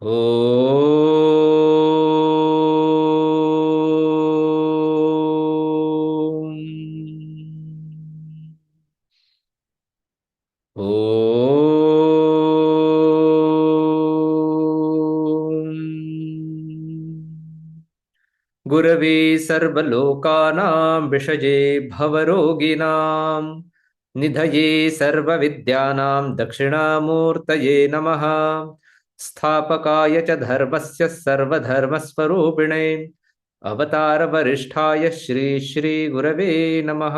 ओ गुरवे सर्वलोकानां विषजे भवरोगिणां निधये सर्वविद्यानां दक्षिणामूर्तये नमः। स्थापकाय च धर्मस्य सर्वधर्मस्वरूपिणे अवतारवरिष्ठाय श्री श्री गुरवे नमः।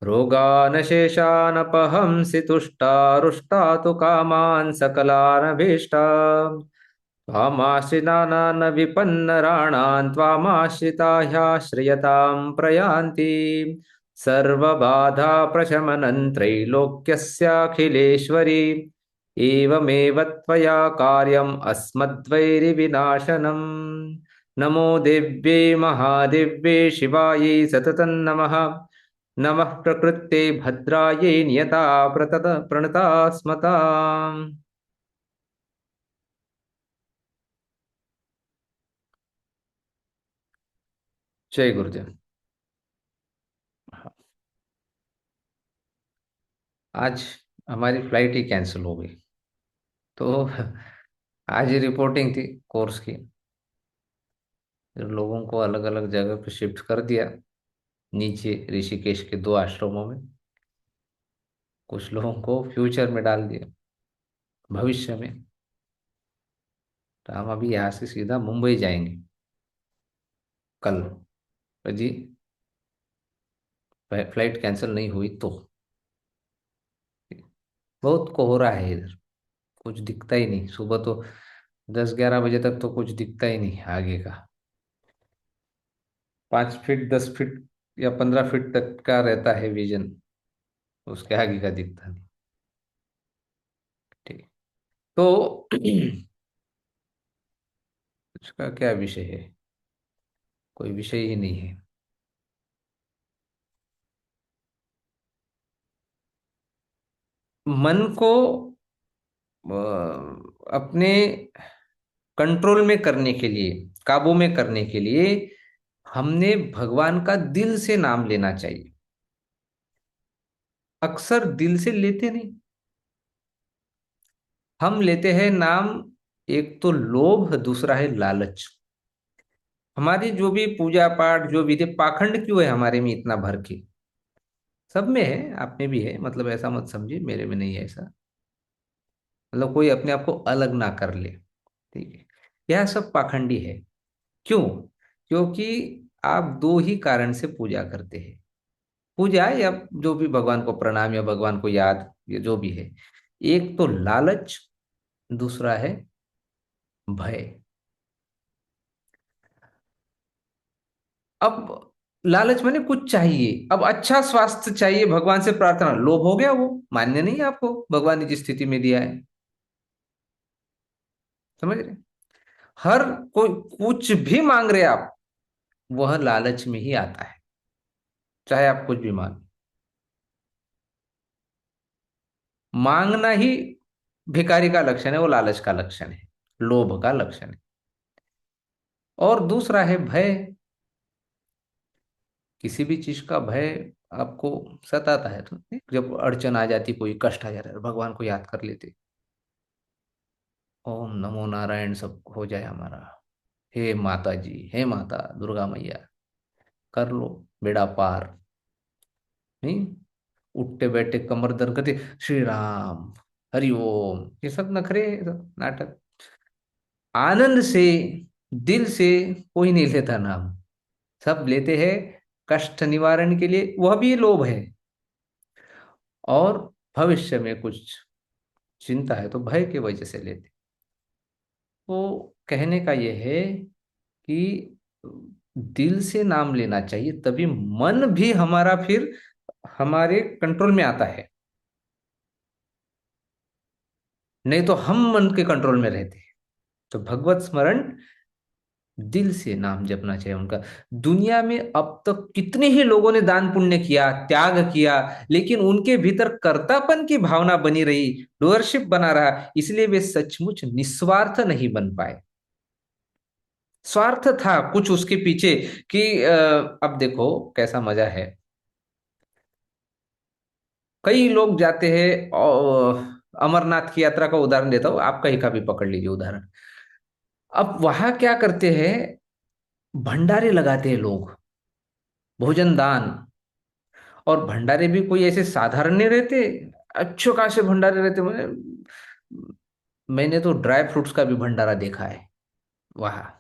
रोगानशेषानपहंसि तुष्टारुष्टातु कामान् सकलानभीष्टान् त्वामाश्रितानां न विपन्नराणां त्वामाश्रिता ह्याश्रयतां प्रयान्ति। सर्वबाधाप्रशमनं त्रैलोक्यस्याखिलेश्वरी एवमेव त्वया कार्यम् अस्मद्वैरिविनाशनम्। नमो देव्ये महादेव्ये शिवायै सततं नमः। नमः प्रकृते भद्रायै नियता प्रणता स्मताम्। जय गुरुदेव। आज हमारी फ्लाइट ही कैंसिल हो गई, तो आज ही रिपोर्टिंग थी कोर्स की। फिर लोगों को अलग अलग जगह पे शिफ्ट कर दिया, नीचे ऋषिकेश के दो आश्रमों में। कुछ लोगों को फ्यूचर में डाल दिया, भविष्य में। तो हम अभी यहाँ से सीधा मुंबई जाएंगे कल। तो जी, फ्लाइट कैंसिल नहीं हुई तो बहुत कोहरा है इधर, कुछ दिखता ही नहीं। सुबह तो 10-11 बजे तक तो कुछ दिखता ही नहीं आगे का। 5 फीट 10 फीट या 15 फीट तक का रहता है विजन, उसके आगे का दिखता नहीं। ठीक। तो उसका क्या विषय है? कोई विषय ही नहीं है। मन को अपने कंट्रोल में करने के लिए, काबू में करने के लिए हमने भगवान का दिल से नाम लेना चाहिए। अक्सर दिल से लेते नहीं, हम लेते हैं नाम। एक तो लोभ, दूसरा है लालच। हमारी जो भी पूजा पाठ, जो विधि, पाखंड क्यों है हमारे में इतना भर के? सब में है, आप में भी है, मतलब ऐसा मत समझिए मेरे में नहीं है ऐसा। मतलब कोई अपने आप को अलग ना कर ले, ठीक है? यह सब पाखंडी है। क्यों? क्योंकि आप दो ही कारण से पूजा करते हैं। पूजा या जो भी भगवान को प्रणाम या भगवान को याद, ये जो भी है। एक तो लालच, दूसरा है भय। अब लालच मैंने कुछ चाहिए, अब अच्छा स्वास्थ्य चाहिए, भगवान से प्रार्थना, लोभ हो गया। वो मान्य नहीं है आपको, भगवान ने जिस स्थिति में दिया है। समझ रहे? हर कोई कुछ भी मांग रहे आप, वह लालच में ही आता है, चाहे आप कुछ भी मांग। मांगना ही भिखारी का लक्षण है, वो लालच का लक्षण है, लोभ का लक्षण है। और दूसरा है भय। किसी भी चीज का भय आपको सताता है तो जब अड़चन आ जाती, कोई कष्ट आ जाता है, भगवान को याद कर लेते, ओम नमो नारायण, सब हो जाए हमारा। हे माता जी, हे माता दुर्गा मैया, कर लो बेड़ा पार। नहीं, उठते बैठे कमर दर्द करते, श्री राम, हरि ओम, ये सब नखरे, ये सब नाटक। आनंद से, दिल से कोई नहीं लेता नाम। सब लेते हैं कष्ट निवारण के लिए, वह भी लोभ है। और भविष्य में कुछ चिंता है तो भय की वजह से लेते। तो कहने का यह है कि दिल से नाम लेना चाहिए, तभी मन भी हमारा फिर हमारे कंट्रोल में आता है। नहीं तो हम मन के कंट्रोल में रहते हैं। तो भगवत स्मरण दिल से नाम जपना चाहिए उनका। दुनिया में अब तक कितने ही लोगों ने दान पुण्य किया, त्याग किया, लेकिन उनके भीतर कर्तापन की भावना बनी रही, डूअरशिप बना रहा, इसलिए वे सचमुच निस्वार्थ नहीं बन पाए। स्वार्थ था कुछ उसके पीछे कि अब देखो कैसा मजा है। कई लोग जाते हैं और अमरनाथ की यात्रा का उदाहरण देता हूँ, आप कहीं का भी पकड़ लीजिए उदाहरण। अब वहां क्या करते हैं, भंडारे लगाते हैं लोग, भोजन दान। और भंडारे भी कोई ऐसे साधारण नहीं रहते, अच्छे खासे भंडारे रहते। मैंने तो ड्राई फ्रूट्स का भी भंडारा देखा है वहाँ।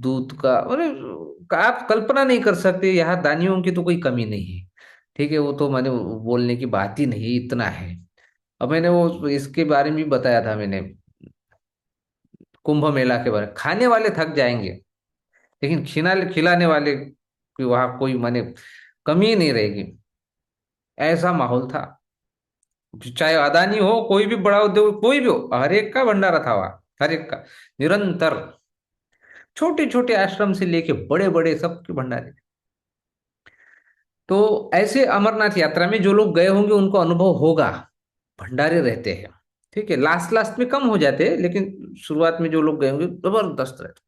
दूध का, अरे आप कल्पना नहीं कर सकते, यहाँ दानियों की तो कोई कमी नहीं है। ठीक है, वो तो मैंने बोलने की बात ही नहीं, इतना है। अब मैंने वो इसके बारे में भी बताया था मैंने, कुंभ मेला के बारे में। खाने वाले थक जाएंगे, लेकिन खिलाने वाले की वहाँ कोई माने कमी नहीं रहेगी। ऐसा माहौल था। चाहे अदानी हो, कोई भी बड़ा उद्योग, कोई भी हो, हर एक का भंडारा था वहाँ, हर एक का, निरंतर। छोटे छोटे आश्रम से लेके बड़े बड़े सबके भंडारे। तो ऐसे अमरनाथ यात्रा में जो लोग गए होंगे उनको अनुभव होगा, भंडारे रहते हैं। ठीक है, लास्ट लास्ट में कम हो जाते हैं, लेकिन शुरुआत में जो लोग गए होंगे जबरदस्त रहते।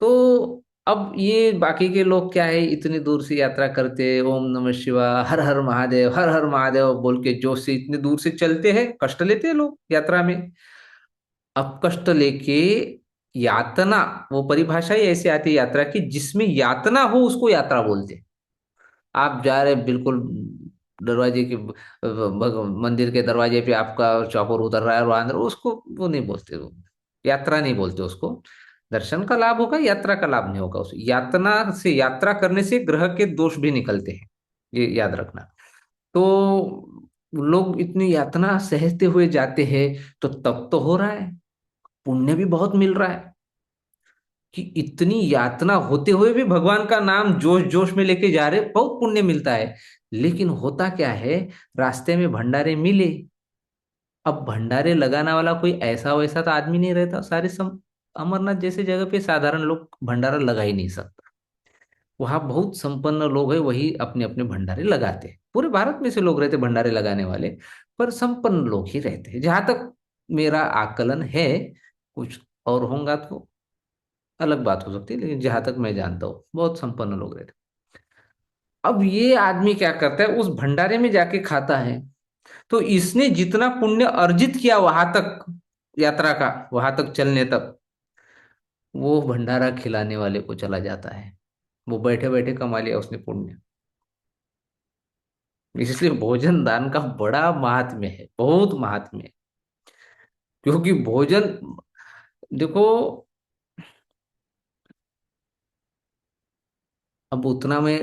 तो अब ये बाकी के लोग क्या है, इतनी दूर से यात्रा करते, ओम नमः शिवाय, हर हर महादेव, हर हर महादेव बोल के जोश से इतनी दूर से चलते हैं, कष्ट लेते हैं लोग यात्रा में। अब कष्ट लेके यातना, वो परिभाषा ही ऐसी आती है यात्रा की, जिसमें यातना हो उसको यात्रा बोलते। आप जा रहे बिल्कुल दरवाजे के मंदिर के दरवाजे पे आपका चौपर उतर रहा है और अंदर, उसको वो नहीं बोलते, वो यात्रा नहीं बोलते उसको। दर्शन का लाभ होगा, यात्रा का लाभ नहीं होगा। उस यातना से, यात्रा करने से ग्रह के दोष भी निकलते हैं, ये याद रखना। तो लोग इतनी यातना सहते हुए जाते हैं, तो तब तो हो रहा है, पुण्य भी बहुत मिल रहा है कि इतनी यातना होते हुए भी भगवान का नाम जोश जोश में लेके जा रहे, बहुत पुण्य मिलता है। लेकिन होता क्या है, रास्ते में भंडारे मिले। अब भंडारे लगाने वाला कोई ऐसा वैसा तो आदमी नहीं रहता, अमरनाथ जैसे जगह पे साधारण लोग भंडारा लगा ही नहीं सकता। वहां बहुत संपन्न लोग हैं, वही अपने अपने भंडारे लगाते हैं। पूरे भारत में से लोग रहते भंडारे लगाने वाले, पर संपन्न लोग ही रहते हैं, जहां तक मेरा आकलन है। कुछ और होगा तो अलग बात हो सकती है, लेकिन जहां तक मैं जानता हूँ बहुत संपन्न लोग रहते। अब ये आदमी क्या करता है, उस भंडारे में जाके खाता है। तो इसने जितना पुण्य अर्जित किया वहां तक, यात्रा का, वहां तक चलने तक, वो भंडारा खिलाने वाले को चला जाता है। वो बैठे बैठे कमा लिया उसने पुण्य। इसलिए भोजन दान का बड़ा महात्म्य है, बहुत महात्म्य है। क्योंकि भोजन, देखो, अब उतना मैं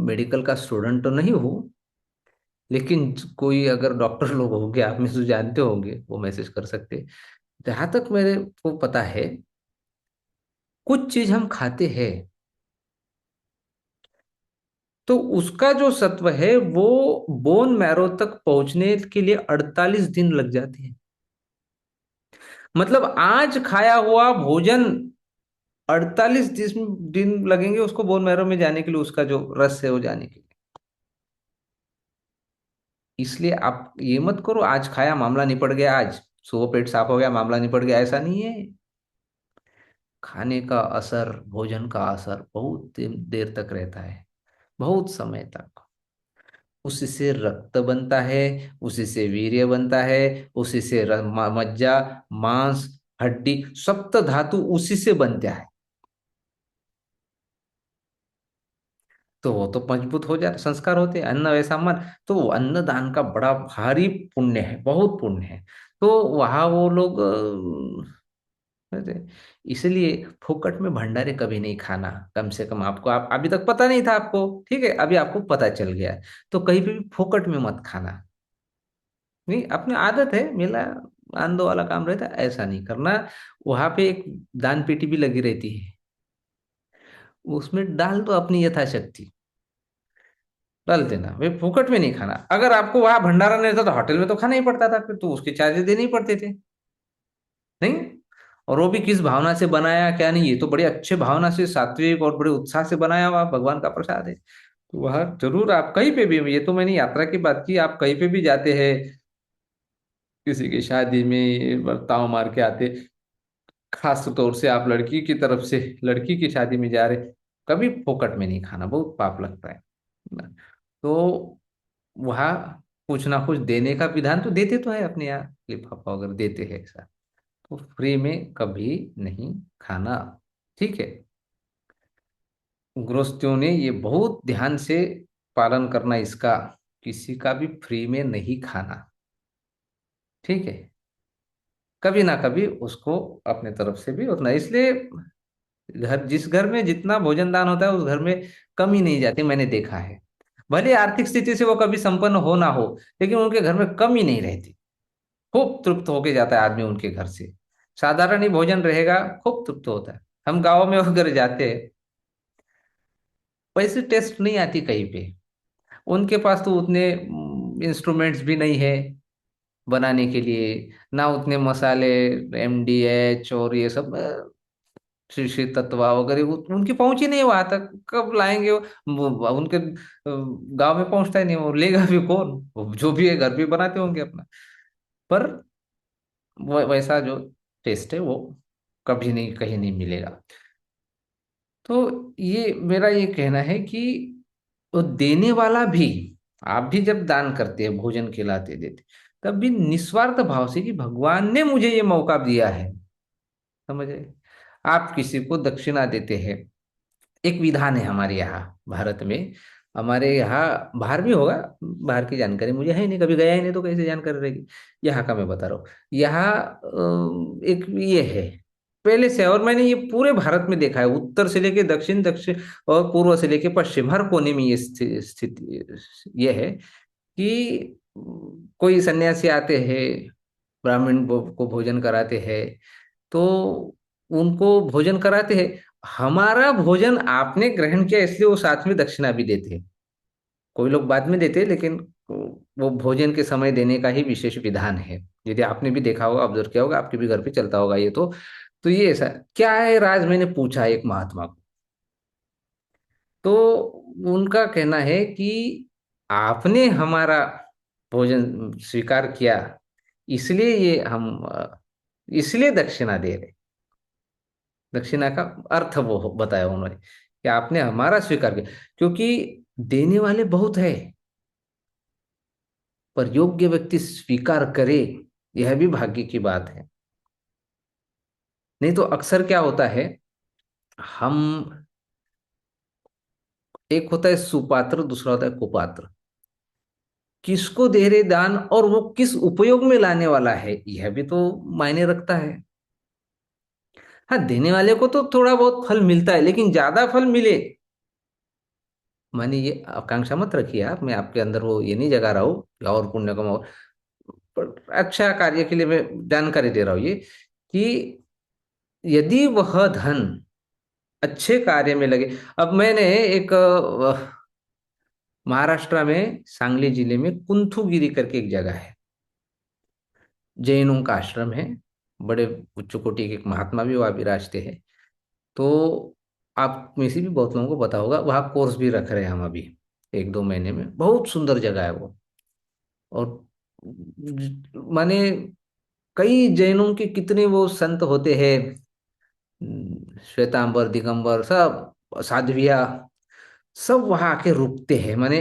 मेडिकल का स्टूडेंट तो नहीं हूँ, लेकिन कोई अगर डॉक्टर लोग होंगे, आप में से जानते होंगे, वो मैसेज कर सकते हैं। जहां तक मेरे को पता है, कुछ चीज हम खाते हैं तो उसका जो सत्व है वो बोन मैरो तक पहुंचने के लिए 48 दिन लग जाते हैं। मतलब आज खाया हुआ भोजन 48 दिन लगेंगे उसको बोन मैरो में जाने के लिए, उसका जो रस है वो जाने के लिए। इसलिए आप ये मत करो, आज खाया मामला निपट गया, आज सुबह पेट साफ हो गया मामला निपट गया, ऐसा नहीं है। खाने का असर, भोजन का असर बहुत देर तक रहता है, बहुत समय तक। उससे रक्त बनता है, उसी से वीर्य बनता है, उसी से मज्जा, मांस, हड्डी, सप्त धातु उसी से बनता है। तो वो तो मजबूत हो जाता, संस्कार होते हैं, अन्न वैसा मन। तो वो अन्नदान का बड़ा भारी पुण्य है, बहुत पुण्य है। तो वहां वो लोग कहते हैं, इसलिए फोकट में भंडारे कभी नहीं खाना। कम से कम आपको, आप अभी तक पता नहीं था आपको, ठीक है, अभी आपको पता चल गया। तो कहीं पे भी फोकट में मत खाना। नहीं, अपनी आदत है, मेला आनंदो वाला काम रहता है, ऐसा नहीं करना। वहां पे एक दान पेटी भी लगी रहती है, उसमें डाल दो अपनी यथाशक्ति, डाल देना। वे फुकट में नहीं खाना। अगर आपको वहां भंडारा नहीं रहता तो होटल में तो खाना ही पड़ता था, फिर तो उसके चार्जेस देने ही पड़ते थे। नहीं, और वो भी किस भावना से बनाया क्या नहीं, ये तो बड़े अच्छे भावना से सात्विक और बड़े उत्साह से बनाया हुआ भगवान का प्रसाद है। तो वह जरूर आप कहीं पे भी, ये तो मैंने यात्रा की बात की, आप कहीं पे भी जाते हैं, किसी की शादी में बर्ताव मार के आते, खास तौर से आप लड़की की तरफ से लड़की की शादी में जा रहे, कभी फोकट में नहीं खाना, बहुत पाप लगता है ना। तो वहाँ कुछ ना कुछ देने का विधान तो देते तो है अपने यहाँ, लिफाफा वगैरह देते हैं ऐसा, तो फ्री में कभी नहीं खाना। ठीक है। गृहस्थियों ने ये बहुत ध्यान से पालन करना इसका, किसी का भी फ्री में नहीं खाना। ठीक है। कभी ना कभी उसको अपने तरफ से भी उतना, इसलिए घर, जिस घर में जितना भोजन दान होता है उस घर में कमी नहीं जाती, मैंने देखा है। भले आर्थिक स्थिति से वो कभी संपन्न हो ना हो, लेकिन उनके घर में कमी नहीं रहती। खूब तृप्त होके जाता है आदमी उनके घर से। साधारण ही भोजन रहेगा, खूब तृप्त होता है। हम गाँव में अगर जाते हैं, वैसे टेस्ट नहीं आती कहीं पे। उनके पास तो उतने इंस्ट्रूमेंट्स भी नहीं है बनाने के लिए, ना उतने मसाले, MDH और ये सब श्री श्री तत्वा वगैरह उनकी पहुंच ही नहीं है वहां तक, कब लाएंगे उनके गांव में पहुंचता ही नहीं, वो लेगा भी कौन, वो जो भी है घर भी बनाते होंगे अपना। पर वैसा जो टेस्ट है वो कभी नहीं, कहीं नहीं मिलेगा। तो ये मेरा ये कहना है कि वो देने वाला भी, आप भी जब दान करते हैं, भोजन खिलाते देते, तब भी निस्वार्थ भाव से कि भगवान ने मुझे ये मौका दिया है, समझे। आप किसी को दक्षिणा देते हैं, एक विधान है हमारे यहाँ भारत में, हमारे यहाँ बाहर भी होगा, बाहर की जानकारी मुझे है नहीं, कभी गया ही नहीं तो कैसे जानकारी रहेगी। यहाँ का मैं बता रहा हूँ। यहाँ एक ये है, पहले से, और मैंने ये पूरे भारत में देखा है, उत्तर से लेके दक्षिण, दक्षिण और पूर्व से लेके पश्चिम, हर कोने में ये स्थिति ये है कि कोई सन्यासी आते हैं, ब्राह्मण को भोजन कराते हैं, तो उनको भोजन कराते हैं, हमारा भोजन आपने ग्रहण किया इसलिए वो साथ में दक्षिणा भी देते हैं। कोई लोग बाद में देते हैं, लेकिन वो भोजन के समय देने का ही विशेष विधान है। यदि आपने भी देखा होगा, ऑब्जर्व किया होगा, आपके भी घर पे चलता होगा ये तो ये ऐसा क्या है राज, मैंने पूछा एक महात्मा को, तो उनका कहना है कि आपने हमारा भोजन स्वीकार किया, इसलिए ये हम इसलिए दक्षिणा दे रहे। दक्षिणा का अर्थ वो बताया उन्होंने कि आपने हमारा स्वीकार किया, क्योंकि देने वाले बहुत है, पर योग्य व्यक्ति स्वीकार करे, यह भी भाग्य की बात है। नहीं तो अक्सर क्या होता है, हम, एक होता है सुपात्र, दूसरा होता है कुपात्र, किसको दे रहे दान और वो किस उपयोग में लाने वाला है, यह भी तो मायने रखता है। हाँ, देने वाले को तो थोड़ा बहुत फल मिलता है, लेकिन ज्यादा फल मिले, माने ये आकांक्षा मत रखिए आप, मैं आपके अंदर वो ये नहीं जगा रहा हूँ कि और पुण्य कमाओ, पर अच्छा कार्य के लिए मैं जानकारी दे रहा हूँ ये, कि यदि वह धन अच्छे कार्य में लगे। अब मैंने एक महाराष्ट्र में सांगली जिले में कुंथुगिरी करके एक जगह है, जैनों का आश्रम है, बड़े उच्च कोटि के एक महात्मा भी वहाँ विराजते हैं। तो आप में से भी बहुत लोगों को पता होगा, वहाँ कोर्स भी रख रहे हैं हम अभी, 1-2 महीने में, बहुत सुंदर जगह है वो। और माने कई जैनों के कितने वो संत होते हैं, श्वेतांबर दिगंबर सब, साध्विया, सब वहां आके रुकते हैं। माने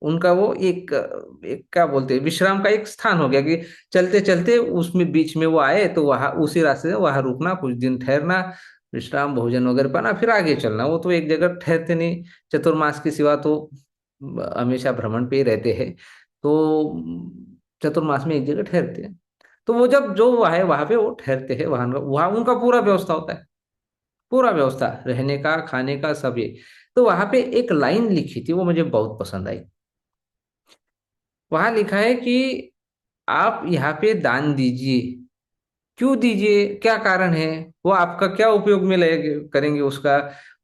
उनका वो एक एक क्या बोलते हैं, विश्राम का एक स्थान हो गया, कि चलते चलते उसमें बीच में वो आए तो वहां उसी रास्ते से वहां रुकना, कुछ दिन ठहरना, विश्राम भोजन वगैरह पाना, फिर आगे चलना। वो तो एक जगह ठहरते नहीं, चतुर्मास के सिवा तो हमेशा भ्रमण पे ही रहते हैं। तो चतुर्मास में एक जगह ठहरते हैं, तो वो जब जो है वहां पे वो ठहरते हैं, वहां वहां उनका पूरा व्यवस्था होता है, पूरा व्यवस्था रहने का, खाने का, सब ये। तो वहां पे एक लाइन लिखी थी, वो मुझे बहुत पसंद आई। वहां लिखा है कि आप यहाँ पे दान दीजिए, क्यों दीजिए, क्या कारण है, वो आपका क्या उपयोग में ले करेंगे उसका।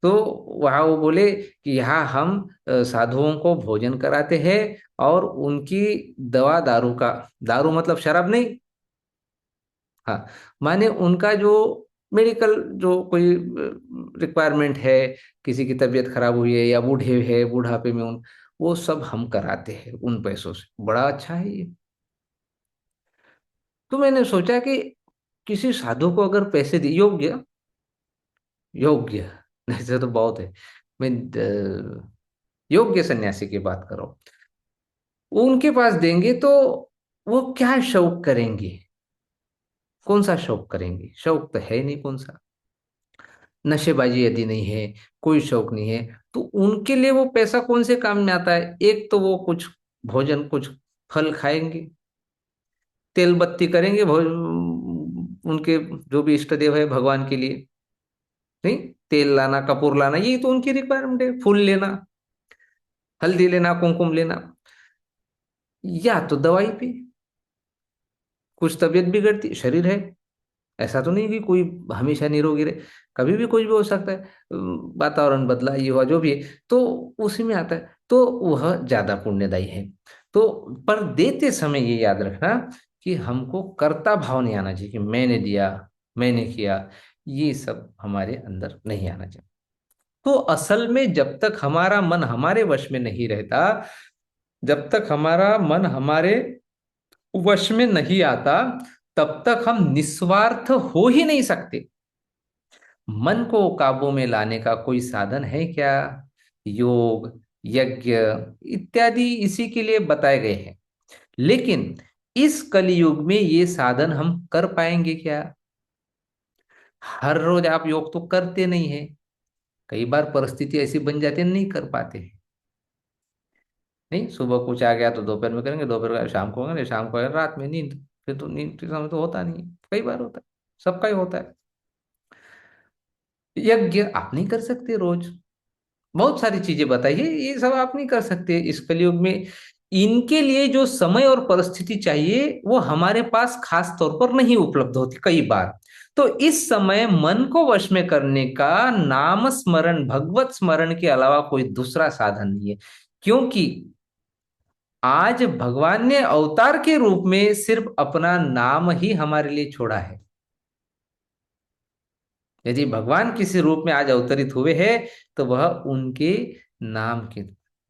तो वहां वो बोले कि यहाँ हम साधुओं को भोजन कराते हैं, और उनकी दवा दारू का, दारू मतलब शराब नहीं, हाँ, माने उनका जो मेडिकल जो कोई रिक्वायरमेंट है, किसी की तबीयत खराब हुई है या बूढ़े है, बुढ़ापे में उन, वो सब हम कराते हैं उन पैसों से। बड़ा अच्छा है ये। तो मैंने सोचा कि किसी साधु को अगर पैसे दिए, योग्य, योग्य, ऐसे तो बहुत है, मैं योग्य सन्यासी की बात करो, वो उनके पास देंगे तो वो क्या शौक करेंगे? कौन सा शौक करेंगे? शौक तो है नहीं कौन सा। नशेबाजी यदि नहीं है, कोई शौक नहीं है, तो उनके लिए वो पैसा कौन से काम में आता है? एक तो वो कुछ भोजन, कुछ फल खाएंगे, तेल बत्ती करेंगे उनके जो भी इष्ट देव है भगवान के लिए, नहीं, तेल लाना, कपूर लाना, यही तो उनकी रिक्वायरमेंट है। फूल लेना, हल्दी लेना, कुमकुम लेना, या तो दवाई पे, कुछ तबीयत बिगड़ती, शरीर है, ऐसा तो नहीं कि कोई हमेशा निरोगी रहे, कभी भी कुछ भी हो सकता है, वातावरण बदला, ये हुआ, जो भी है, तो उसी में आता है, तो वह ज्यादा पुण्यदायी है। तो पर देते समय ये याद रखना कि हमको कर्ता भाव नहीं आना चाहिए कि मैंने दिया, मैंने किया, ये सब हमारे अंदर नहीं आना चाहिए। तो असल में जब तक हमारा मन हमारे वश में नहीं रहता, जब तक हमारा मन हमारे वश में नहीं आता, तब तक हम निस्वार्थ हो ही नहीं सकते। मन को काबू में लाने का कोई साधन है क्या? योग, यज्ञ इत्यादि इसी के लिए बताए गए हैं। लेकिन इस कलयुग में ये साधन हम कर पाएंगे क्या? हर रोज आप योग तो करते नहीं है, कई बार परिस्थिति ऐसी बन जाती है नहीं कर पाते हैं। नहीं, सुबह कुछ आ गया तो दोपहर में करेंगे, दोपहर का शाम को करेंगे, शाम को करेंगे, रात में नींद, फिर तो नींद के समय तो होता नहीं है, कई बार होता है, सबका ही होता है। यज्ञ आप नहीं कर सकते रोज, बहुत सारी चीजें बताइए, ये सब आप नहीं कर सकते इस कलयुग में। इनके लिए जो समय और परिस्थिति चाहिए वो हमारे पास खास तौर पर नहीं उपलब्ध होती कई बार। तो इस समय मन को वश में करने का नाम स्मरण, भगवत स्मरण के अलावा कोई दूसरा साधन नहीं है। क्योंकि आज भगवान ने अवतार के रूप में सिर्फ अपना नाम ही हमारे लिए छोड़ा है। यदि भगवान किसी रूप में आज अवतरित हुए हैं तो वह उनके नाम के,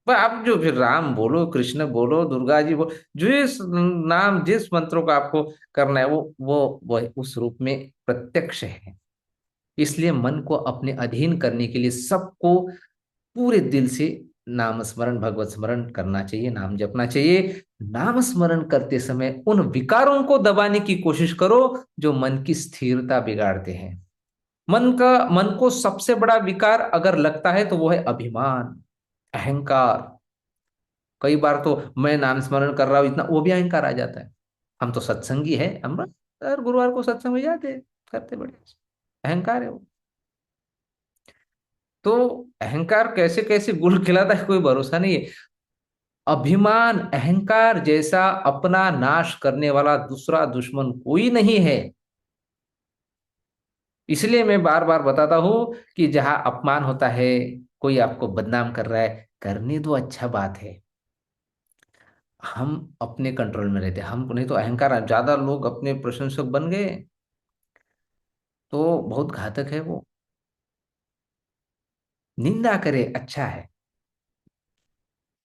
पर आप जो फिर राम बोलो, कृष्ण बोलो, दुर्गा जी बोलो, जिस नाम, जिस मंत्रों का आपको करना है, वो उस रूप में प्रत्यक्ष है। इसलिए मन को अपने अधीन करने के लिए सबको पूरे दिल से नाम स्मरण, भगवत स्मरण करना चाहिए, नाम जपना चाहिए। नाम स्मरण करते समय उन विकारों को दबाने की कोशिश करो जो मन की स्थिरता बिगाड़ते हैं। मन को सबसे बड़ा विकार अगर लगता है तो वो है अभिमान, अहंकार। कई बार तो मैं नाम स्मरण कर रहा हूं इतना, वो भी अहंकार आ जाता है। हम तो सत्संगी है, हम हर गुरुवार को सत्संग में जाते हैं, करते बड़े, अहंकार है वो। तो अहंकार कैसे कैसे गुल खिलाता है कोई भरोसा नहीं है। अभिमान, अहंकार जैसा अपना नाश करने वाला दूसरा दुश्मन कोई नहीं है। इसलिए मैं बार बार बताता हूं कि जहां अपमान होता है, कोई आपको बदनाम कर रहा है, करने दो, अच्छा बात है। हम अपने कंट्रोल में रहते हैं, हम नहीं तो अहंकार, ज्यादा लोग अपने प्रशंसक बन गए तो बहुत घातक है वो। निंदा करे अच्छा है,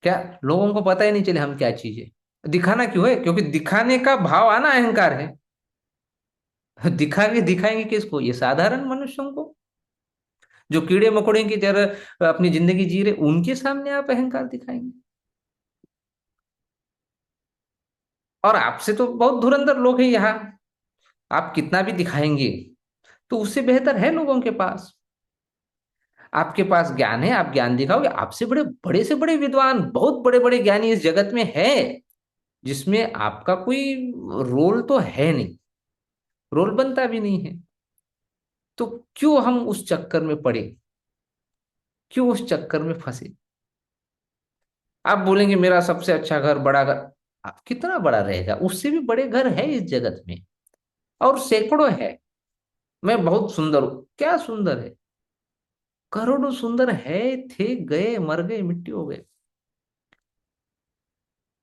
क्या लोगों को पता ही नहीं चले हम क्या चीज है? दिखाना क्यों है? क्योंकि दिखाने का भाव आना अहंकार है। दिखाएंगे, दिखाएंगे किसको? ये साधारण मनुष्यों को, जो कीड़े मकोड़े की तरह अपनी जिंदगी जी रहे, उनके सामने आप अहंकार दिखाएंगे? और आपसे तो बहुत धुरंधर लोग हैं यहाँ, आप कितना भी दिखाएंगे तो उससे बेहतर है लोगों के पास। आपके पास ज्ञान है, आप ज्ञान दिखाओगे, आपसे बड़े बड़े से बड़े विद्वान, बहुत बड़े बड़े ज्ञानी इस जगत में है, जिसमें आपका कोई रोल तो है नहीं, रोल बनता भी नहीं है। तो क्यों हम उस चक्कर में पड़े, क्यों उस चक्कर में फंसे? आप बोलेंगे मेरा सबसे अच्छा घर, बड़ा घर, आप कितना बड़ा रहेगा? उससे भी बड़े घर है इस जगत में, और सैकड़ों है। मैं बहुत सुंदर हूं, क्या सुंदर है? करोड़ों सुंदर है, थे, गए, मर गए, मिट्टी हो गए।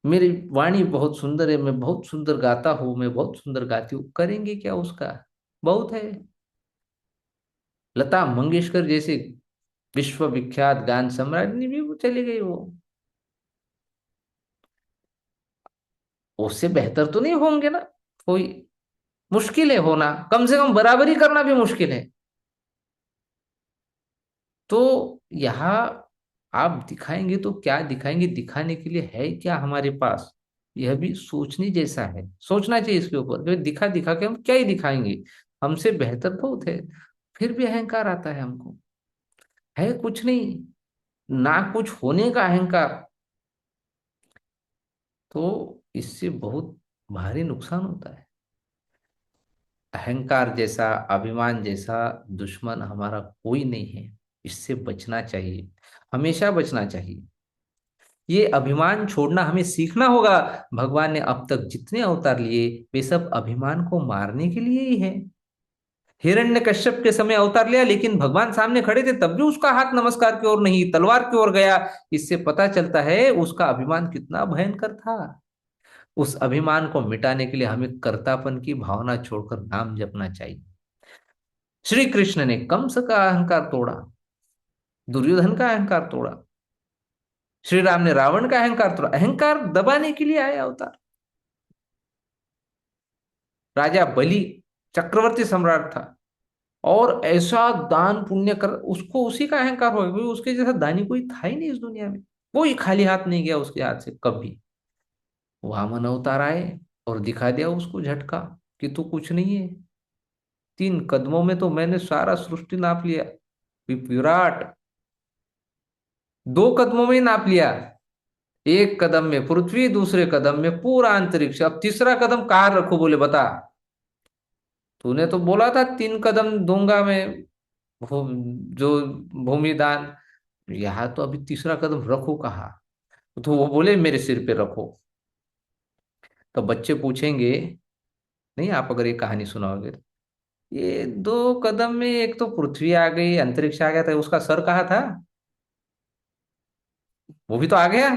मेरी वाणी बहुत सुंदर है, मैं बहुत सुंदर गाता हूँ, मैं बहुत सुंदर गाती हूँ, करेंगे क्या उसका? बहुत है। लता मंगेशकर जैसे विश्वविख्यात गान सम्राज्ञी भी वो चली गई वो। उससे बेहतर तो नहीं होंगे ना कोई। मुश्किल है होना, कम से कम बराबरी करना भी मुश्किल है। तो यहाँ आप दिखाएंगे तो क्या दिखाएंगे, दिखाने के लिए है क्या हमारे पास? यह भी सोचने जैसा है, सोचना चाहिए इसके ऊपर कि दिखा दिखा के हम क्या ही दिखाएंगे। हमसे बेहतर बहुत है, फिर भी अहंकार आता है हमको। है कुछ नहीं, ना कुछ होने का अहंकार। तो इससे बहुत भारी नुकसान होता है। अहंकार जैसा, अभिमान जैसा दुश्मन हमारा कोई नहीं है। इससे बचना चाहिए, हमेशा बचना चाहिए। ये अभिमान छोड़ना हमें सीखना होगा। भगवान ने अब तक जितने अवतार लिए वे सब अभिमान को मारने के लिए ही है। हिरण्यकश्यप के समय अवतार लिया, लेकिन भगवान सामने खड़े थे तब भी उसका हाथ नमस्कार की ओर नहीं, तलवार की ओर गया। इससे पता चलता है उसका अभिमान कितना भयंकर था। उस अभिमान को मिटाने के लिए हमें कर्तापन की भावना छोड़कर नाम जपना चाहिए। श्री कृष्ण ने कंस का अहंकार तोड़ा, दुर्योधन का अहंकार तोड़ा, श्री राम ने रावण का अहंकार तोड़ा। अहंकार दबाने के लिए आया अवतार। राजा बलि चक्रवर्ती सम्राट था, और ऐसा दान पुण्य कर उसको उसी का अहंकार हो गया, क्योंकि उसके जैसा दानी कोई था ही नहीं इस दुनिया में। कोई खाली हाथ नहीं गया उसके हाथ से कभी। वामन अवतार आए और दिखा दिया उसको झटका कि तू कुछ नहीं है। 3 कदमों में तो मैंने सारा सृष्टि नाप लिया, विराट। 2 कदमों में ही नाप लिया। एक कदम में पृथ्वी, दूसरे कदम में पूरा अंतरिक्ष, अब तीसरा कदम कहाँ रखूं बोले बता। तूने तो बोला था 3 कदम दूंगा मैं, जो भूमि दान। यहाँ तो अभी तीसरा कदम रखो कहाँ? तो वो बोले मेरे सिर पे रखो। तो बच्चे पूछेंगे, नहीं आप अगर ये कहानी सुनाओगे तो, ये 2 कदम में एक तो पृथ्वी आ गई, अंतरिक्ष आ गया था, उसका सर कहाँ था? वो भी तो आ गया।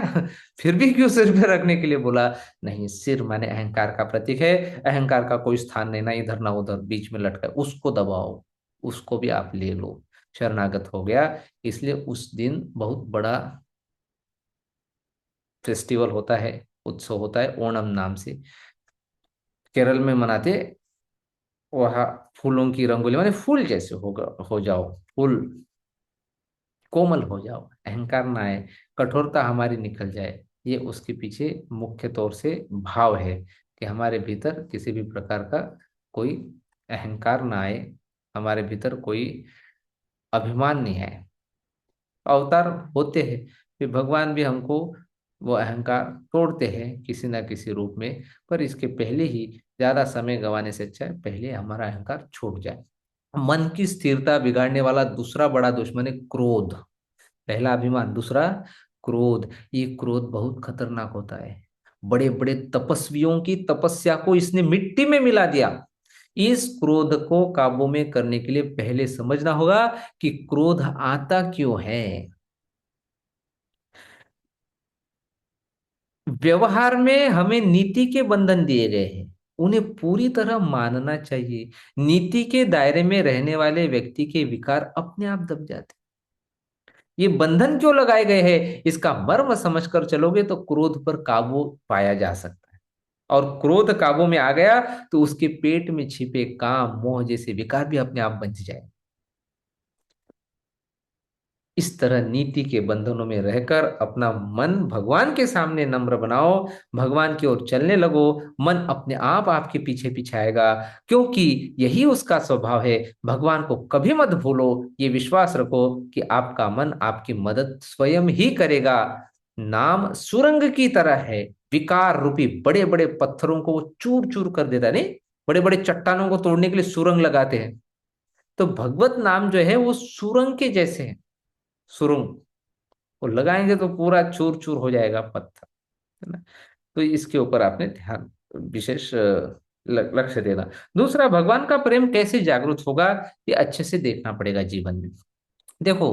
फिर भी क्यों सिर पे रखने के लिए बोला? नहीं, सिर माने अहंकार का प्रतीक है। अहंकार का कोई स्थान नहीं, ना इधर ना उधर, बीच में लटका है, उसको दबाओ। उसको भी आप ले लो। शरणागत हो गया। इसलिए उस दिन बहुत बड़ा फेस्टिवल होता है, उत्सव होता है ओणम नाम से। केरल में मनाते। वहाँ फूलों की रंगोली, माने फूल जैसे होगा, हो जाओ फूल, कोमल हो जाओ, अहंकार ना आए, कठोरता हमारी निकल जाए। ये उसके पीछे मुख्य तौर से भाव है कि हमारे भीतर किसी भी प्रकार का कोई अहंकार ना आए, हमारे भीतर कोई अभिमान नहीं है। अवतार होते हैं, फिर भगवान भी हमको वो अहंकार तोड़ते हैं किसी ना किसी रूप में। पर इसके पहले ही ज्यादा समय गंवाने से अच्छा है पहले हमारा अहंकार छूट जाए। मन की स्थिरता बिगाड़ने वाला दूसरा बड़ा दुश्मन है क्रोध। पहला अभिमान, दूसरा क्रोध। ये क्रोध बहुत खतरनाक होता है। बड़े बड़े तपस्वियों की तपस्या को इसने मिट्टी में मिला दिया। इस क्रोध को काबू में करने के लिए पहले समझना होगा कि क्रोध आता क्यों है। व्यवहार में हमें नीति के बंधन दिए गए हैं, उन्हें पूरी तरह मानना चाहिए। नीति के दायरे में रहने वाले व्यक्ति के विकार अपने आप दब जाते हैं। ये बंधन क्यों लगाए गए हैं, इसका मर्म समझकर चलोगे तो क्रोध पर काबू पाया जा सकता है। और क्रोध काबू में आ गया तो उसके पेट में छिपे काम मोह जैसे विकार भी अपने आप बंध जाए। इस तरह नीति के बंधनों में रहकर अपना मन भगवान के सामने नम्र बनाओ, भगवान की ओर चलने लगो। मन अपने आप आपके पीछे पीछाएगा, क्योंकि यही उसका स्वभाव है। भगवान को कभी मत भूलो, ये विश्वास रखो कि आपका मन आपकी मदद स्वयं ही करेगा। नाम सुरंग की तरह है, विकार रूपी बड़े बड़े पत्थरों को वो चूर चूर कर देता है। नहीं, बड़े बड़े चट्टानों को तोड़ने के लिए सुरंग लगाते हैं। तो भगवत नाम जो है वो सुरंग के जैसे है। सुरंग वो लगाएंगे तो पूरा चूर चूर हो जाएगा पत्थर, है ना। तो इसके ऊपर आपने ध्यान, विशेष लक्ष्य देना। दूसरा, भगवान का प्रेम कैसे जागृत होगा, ये अच्छे से देखना पड़ेगा जीवन में। देखो,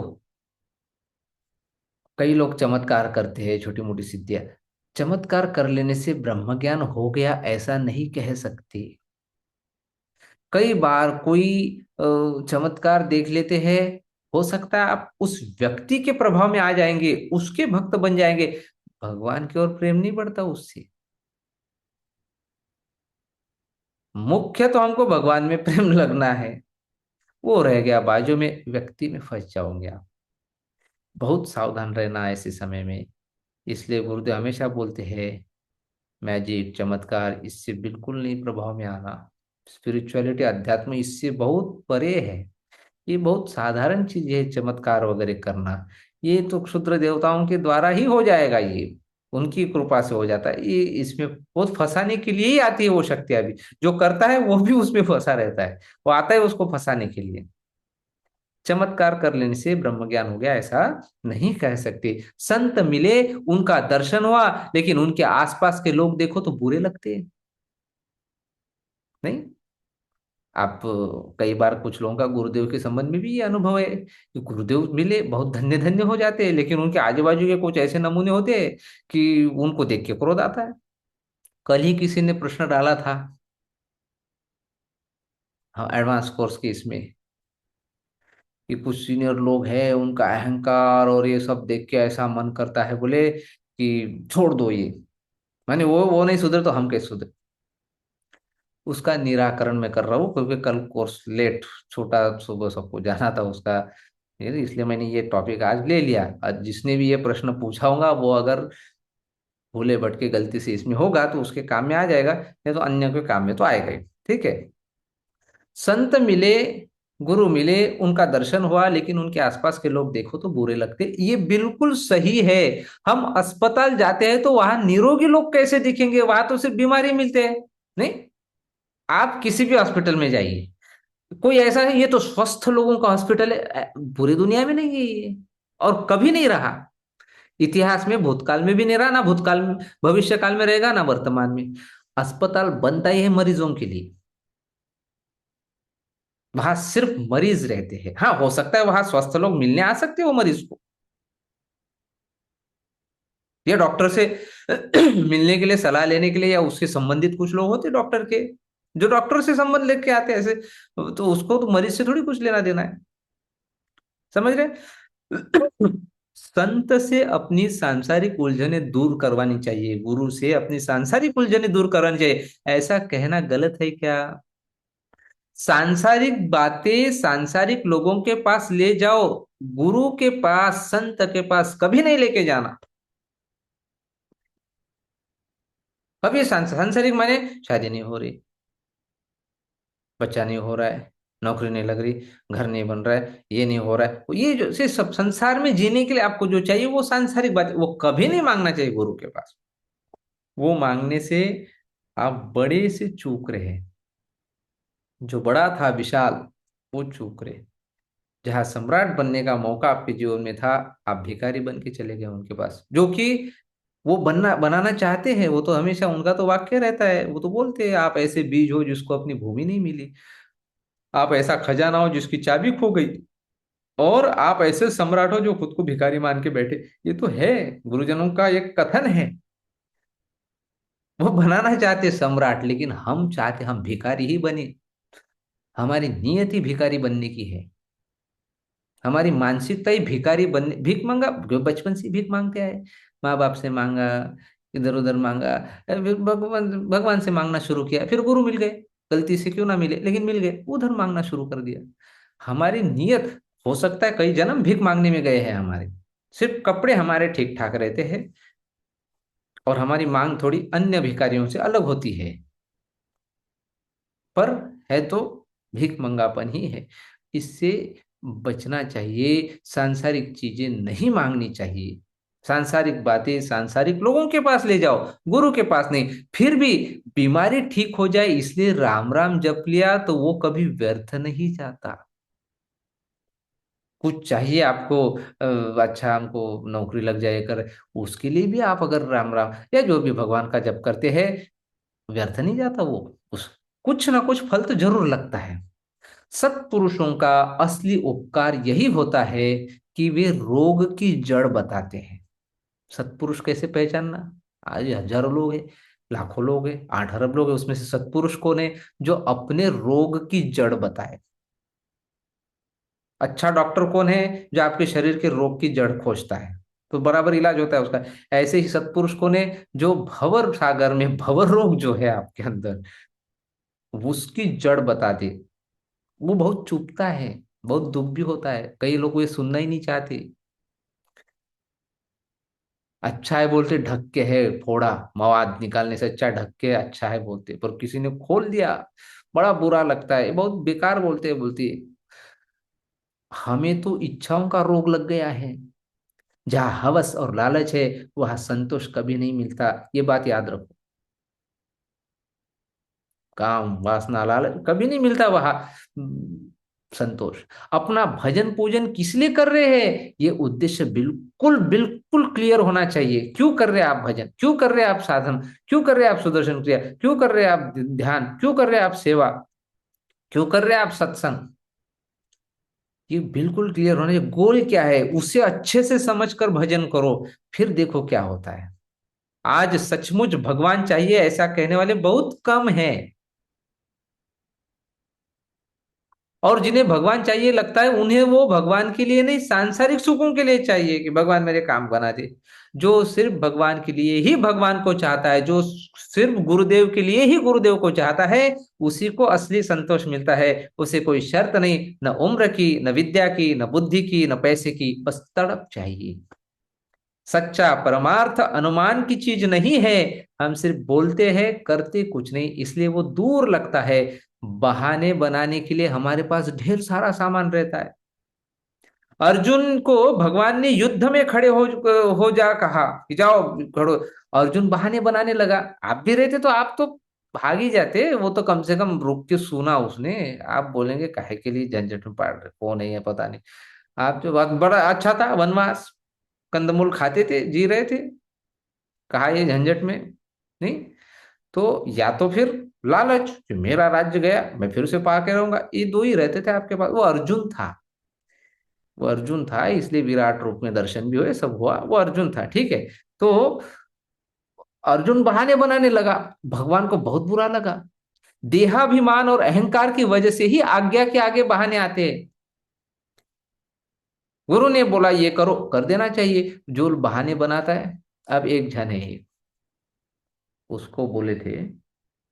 कई लोग चमत्कार करते हैं, छोटी मोटी सिद्धियां। चमत्कार कर लेने से ब्रह्म ज्ञान हो गया ऐसा नहीं कह सकते। कई बार कोई चमत्कार देख लेते हैं, हो सकता है आप उस व्यक्ति के प्रभाव में आ जाएंगे, उसके भक्त बन जाएंगे, भगवान की ओर प्रेम नहीं बढ़ता उससे। मुख्य तो हमको भगवान में प्रेम लगना है, वो रह गया बाजू में, व्यक्ति में फंस जाओगे आप। बहुत सावधान रहना है ऐसे समय में। इसलिए गुरुदेव हमेशा बोलते हैं, मैजिक चमत्कार इससे बिल्कुल नहीं प्रभाव में आना। स्पिरिचुअलिटी अध्यात्म इससे बहुत परे है। ये बहुत साधारण चीज है चमत्कार वगैरह करना। ये तो क्षुद्र देवताओं के द्वारा ही हो जाएगा, ये उनकी कृपा से हो जाता है। ये इसमें बहुत फंसाने के लिए ही आती है वो शक्तियां भी। जो करता है वो भी उसमें फंसा रहता है, वो आता है उसको फंसाने के लिए। चमत्कार कर लेने से ब्रह्म ज्ञान हो गया ऐसा नहीं कह सकते। संत मिले, उनका दर्शन हुआ, लेकिन उनके आसपास के लोग देखो तो बुरे लगते हैं। नहीं, आप कई बार कुछ लोगों का गुरुदेव के संबंध में भी ये अनुभव है कि गुरुदेव मिले बहुत धन्य धन्य हो जाते हैं, लेकिन उनके आजू बाजू के कुछ ऐसे नमूने होते हैं कि उनको देख के क्रोध आता है। कल ही किसी ने प्रश्न डाला था, हाँ, एडवांस कोर्स के इसमें, कि कुछ सीनियर लोग हैं उनका अहंकार और ये सब देख के ऐसा मन करता है बोले कि छोड़ दो ये। मैंने वो नहीं सुधरे तो हम कैसे सुधरे। उसका निराकरण मैं कर रहा हूँ क्योंकि कल कोर्स लेट छूटा, सुबह सबको जाना था उसका, इसलिए मैंने ये टॉपिक आज ले लिया। आज जिसने भी ये प्रश्न पूछा होगा वो अगर भूले भटके गलती से इसमें होगा तो उसके काम में आ जाएगा, नहीं तो अन्य के काम में तो आएगा ही। ठीक है। संत मिले, गुरु मिले, उनका दर्शन हुआ, लेकिन उनके आसपास के लोग देखो तो बुरे लगते, ये बिल्कुल सही है। हम अस्पताल जाते हैं तो वहां निरोगी लोग कैसे दिखेंगे, वहां तो सिर्फ बीमारी मिलते हैं। नहीं, आप किसी भी हॉस्पिटल में जाइए, कोई ऐसा है ये तो स्वस्थ लोगों का हॉस्पिटल है, पूरी दुनिया में नहीं है ये, और कभी नहीं रहा। इतिहास में भूतकाल में भी नहीं रहा, ना भूतकाल में भविष्य काल में रहेगा, ना वर्तमान में। अस्पताल बनता ही है मरीजों के लिए, वहां सिर्फ मरीज रहते हैं। हाँ, हो सकता है वहां स्वस्थ लोग मिलने आ सकते हो मरीज को, या डॉक्टर से मिलने के लिए, सलाह लेने के लिए, या उससे संबंधित कुछ लोग होते डॉक्टर के, जो डॉक्टर से संबंध लेके आते हैं ऐसे, तो उसको तो मरीज से थोड़ी कुछ लेना देना है। समझ रहे। संत से अपनी सांसारिक उलझनें दूर करवानी चाहिए, गुरु से अपनी सांसारिक उलझनें दूर करवानी चाहिए। ऐसा कहना गलत है क्या? सांसारिक बातें सांसारिक लोगों के पास ले जाओ, गुरु के पास, संत के पास कभी नहीं लेके जाना। कभी सांसारिक माने शादी नहीं हो रही, बच्चा नहीं हो रहा है, नौकरी नहीं लग रही, घर नहीं बन रहा है, ये नहीं हो रहा है, ये जो से सब संसार में जीने के लिए आपको जो चाहिए वो सांसारिक बात, वो कभी नहीं मांगना चाहिए गुरु के पास। वो मांगने से आप बड़े से चूक रहे। जो बड़ा था विशाल, वो चूक रहे। जहां सम्राट बनने का मौका आपके जीवन में था, आप भिखारी बन के चले गए उनके पास, जो कि वो बनना बनाना चाहते हैं। वो तो हमेशा उनका तो वाक्य रहता है, वो तो बोलते हैं, आप ऐसे बीज हो जिसको अपनी भूमि नहीं मिली, आप ऐसा खजाना हो जिसकी चाबी खो गई, और आप ऐसे सम्राट हो जो खुद को भिखारी मान के बैठे। ये तो है, गुरुजनों का एक कथन है। वो बनाना चाहते सम्राट, लेकिन हम चाहते हम भिखारी ही बने। हमारी नियति भिखारी बनने की है। हमारी मानसिकता ही भिखारी बनने, भीख मांगा, जो बचपन से भीख मांगते आए, माँ बाप से मांगा, इधर उधर मांगा, फिर भगवान भगवान से मांगना शुरू किया, फिर गुरु मिल गए, गलती से क्यों ना मिले लेकिन मिल गए, उधर मांगना शुरू कर दिया। हमारी नियत, हो सकता है कई जन्म भीख मांगने में गए हैं हमारे, सिर्फ कपड़े हमारे ठीक ठाक रहते हैं, और हमारी मांग थोड़ी अन्य भिखारियों से अलग होती है, पर है तो भीख मंगापन ही है। इससे बचना चाहिए, सांसारिक चीजें नहीं मांगनी चाहिए। सांसारिक बातें सांसारिक लोगों के पास ले जाओ, गुरु के पास नहीं। फिर भी बीमारी ठीक हो जाए इसलिए राम राम जप लिया तो वो कभी व्यर्थ नहीं जाता। कुछ चाहिए आपको, अच्छा हमको नौकरी लग जाए कर, उसके लिए भी आप अगर राम राम या जो भी भगवान का जप करते हैं, व्यर्थ नहीं जाता वो। उस कुछ ना कुछ फल तो जरूर लगता है। सत्पुरुषों का असली उपकार यही होता है कि वे रोग की जड़ बताते हैं। सत्पुरुष कैसे पहचानना? आज हजारों लोग हैं, लाखों लोग हैं, 8 अरब लोग हैं, उसमें से सत्पुरुष कौन है? जो अपने रोग की जड़ बताए। अच्छा डॉक्टर कौन है? जो आपके शरीर के रोग की जड़ खोजता है, तो बराबर इलाज होता है उसका। ऐसे ही सत्पुरुष कौन है? जो भंवर सागर में भंवर रोग जो है आपके अंदर, उसकी जड़ बता दे। वो बहुत चुभता है, बहुत दुख भी होता है, कई लोग ये सुनना ही नहीं चाहते। अच्छा है बोलते, ढक के है फोड़ा, मवाद निकालने से अच्छा ढक के अच्छा है बोलते, पर किसी ने खोल दिया, बड़ा बुरा लगता है, बहुत बेकार बोलते हैं बोलती है। हमें तो इच्छाओं का रोग लग गया है। जहाँ हवस और लालच है, वहां संतोष कभी नहीं मिलता, ये बात याद रखो। काम वासना लालच कभी नहीं मिलता वहां संतोष। अपना भजन पूजन किस लिए कर रहे हैं, ये उद्देश्य बिल्कुल बिल्कुल क्लियर होना चाहिए। क्यों कर रहे हैं आप भजन, क्यों कर रहे हैं आप साधन, क्यों कर रहे हैं आप सुदर्शन क्रिया, क्यों कर रहे हैं आप ध्यान, क्यों कर रहे हैं आप सेवा, क्यों कर रहे हैं आप सत्संग। ये बिल्कुल क्लियर होना चाहिए, गोल क्या है, उसे अच्छे से समझकर भजन करो, फिर देखो क्या होता है। आज सचमुच भगवान चाहिए ऐसा कहने वाले बहुत कम हैं। और जिन्हें भगवान चाहिए लगता है उन्हें वो भगवान के लिए नहीं, सांसारिक सुखों के लिए चाहिए कि भगवान मेरे काम बना दे। जो सिर्फ भगवान के लिए ही भगवान को चाहता है, जो सिर्फ गुरुदेव के लिए ही गुरुदेव को चाहता है, उसी को असली संतोष मिलता है। उसे कोई शर्त नहीं, न उम्र की, न विद्या की, न बुद्धि की, न पैसे की, बस तड़प चाहिए। सच्चा परमार्थ अनुमान की चीज नहीं है। हम सिर्फ बोलते हैं, करते कुछ नहीं, इसलिए वो दूर लगता है। बहाने बनाने के लिए हमारे पास ढेर सारा सामान रहता है। अर्जुन को भगवान ने युद्ध में खड़े हो जा कहा कि जाओ खड़ो। अर्जुन बहाने बनाने लगा। आप भी रहते तो आप तो भाग ही जाते, वो तो कम से कम रुक के सुना उसने। आप बोलेंगे काहे के लिए झंझट में पड़ रहे, कौन है ये पता नहीं। आप जो बात बड़ा अच्छा था, वनवास, कंदमूल खाते थे, जी रहे थे, कहा ये झंझट में नहीं। तो या तो फिर लालच कि मेरा राज्य गया, मैं फिर से पा के रहूंगा, ये दो ही रहते थे आपके पास। वो अर्जुन था, वो अर्जुन था, इसलिए विराट रूप में दर्शन भी हुए, सब हुआ, वो अर्जुन था, ठीक है। तो अर्जुन बहाने बनाने लगा, भगवान को बहुत बुरा लगा। देहाभिमान और अहंकार की वजह से ही आज्ञा के आगे बहाने आते हैं। गुरु ने बोला ये करो, कर देना चाहिए, जो बहाने बनाता है। अब एक जन है, उसको बोले थे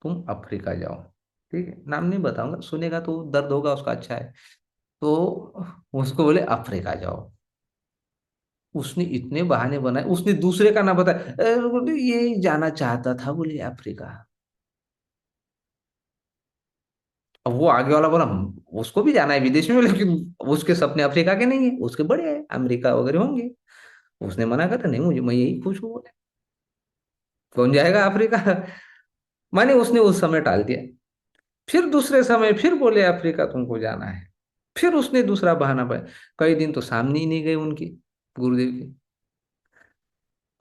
तुम अफ्रीका जाओ, ठीक है, नाम नहीं बताऊंगा, सुनेगा तो दर्द होगा उसका, अच्छा है। तो उसको बोले अफ्रीका जाओ। उसने इतने बहाने बनाए, उसने दूसरे का ना बताया, बोले, ये जाना चाहता था बोले अफ्रीका। अब वो आगे वाला बोला उसको भी जाना है विदेश में, लेकिन उसके सपने अफ्रीका के नहीं है, उसके बड़े हैं, अमेरिका वगैरह होंगे। उसने मना कर नहीं, मुझे मैं यही खुश हूँ बोले। कौन जाएगा अफ्रीका? माने उसने उस समय टाल दिया। फिर दूसरे समय फिर बोले अफ्रीका तुमको जाना है। फिर उसने दूसरा बहाना पाया। कई दिन तो सामने ही नहीं गए उनके, गुरुदेव के।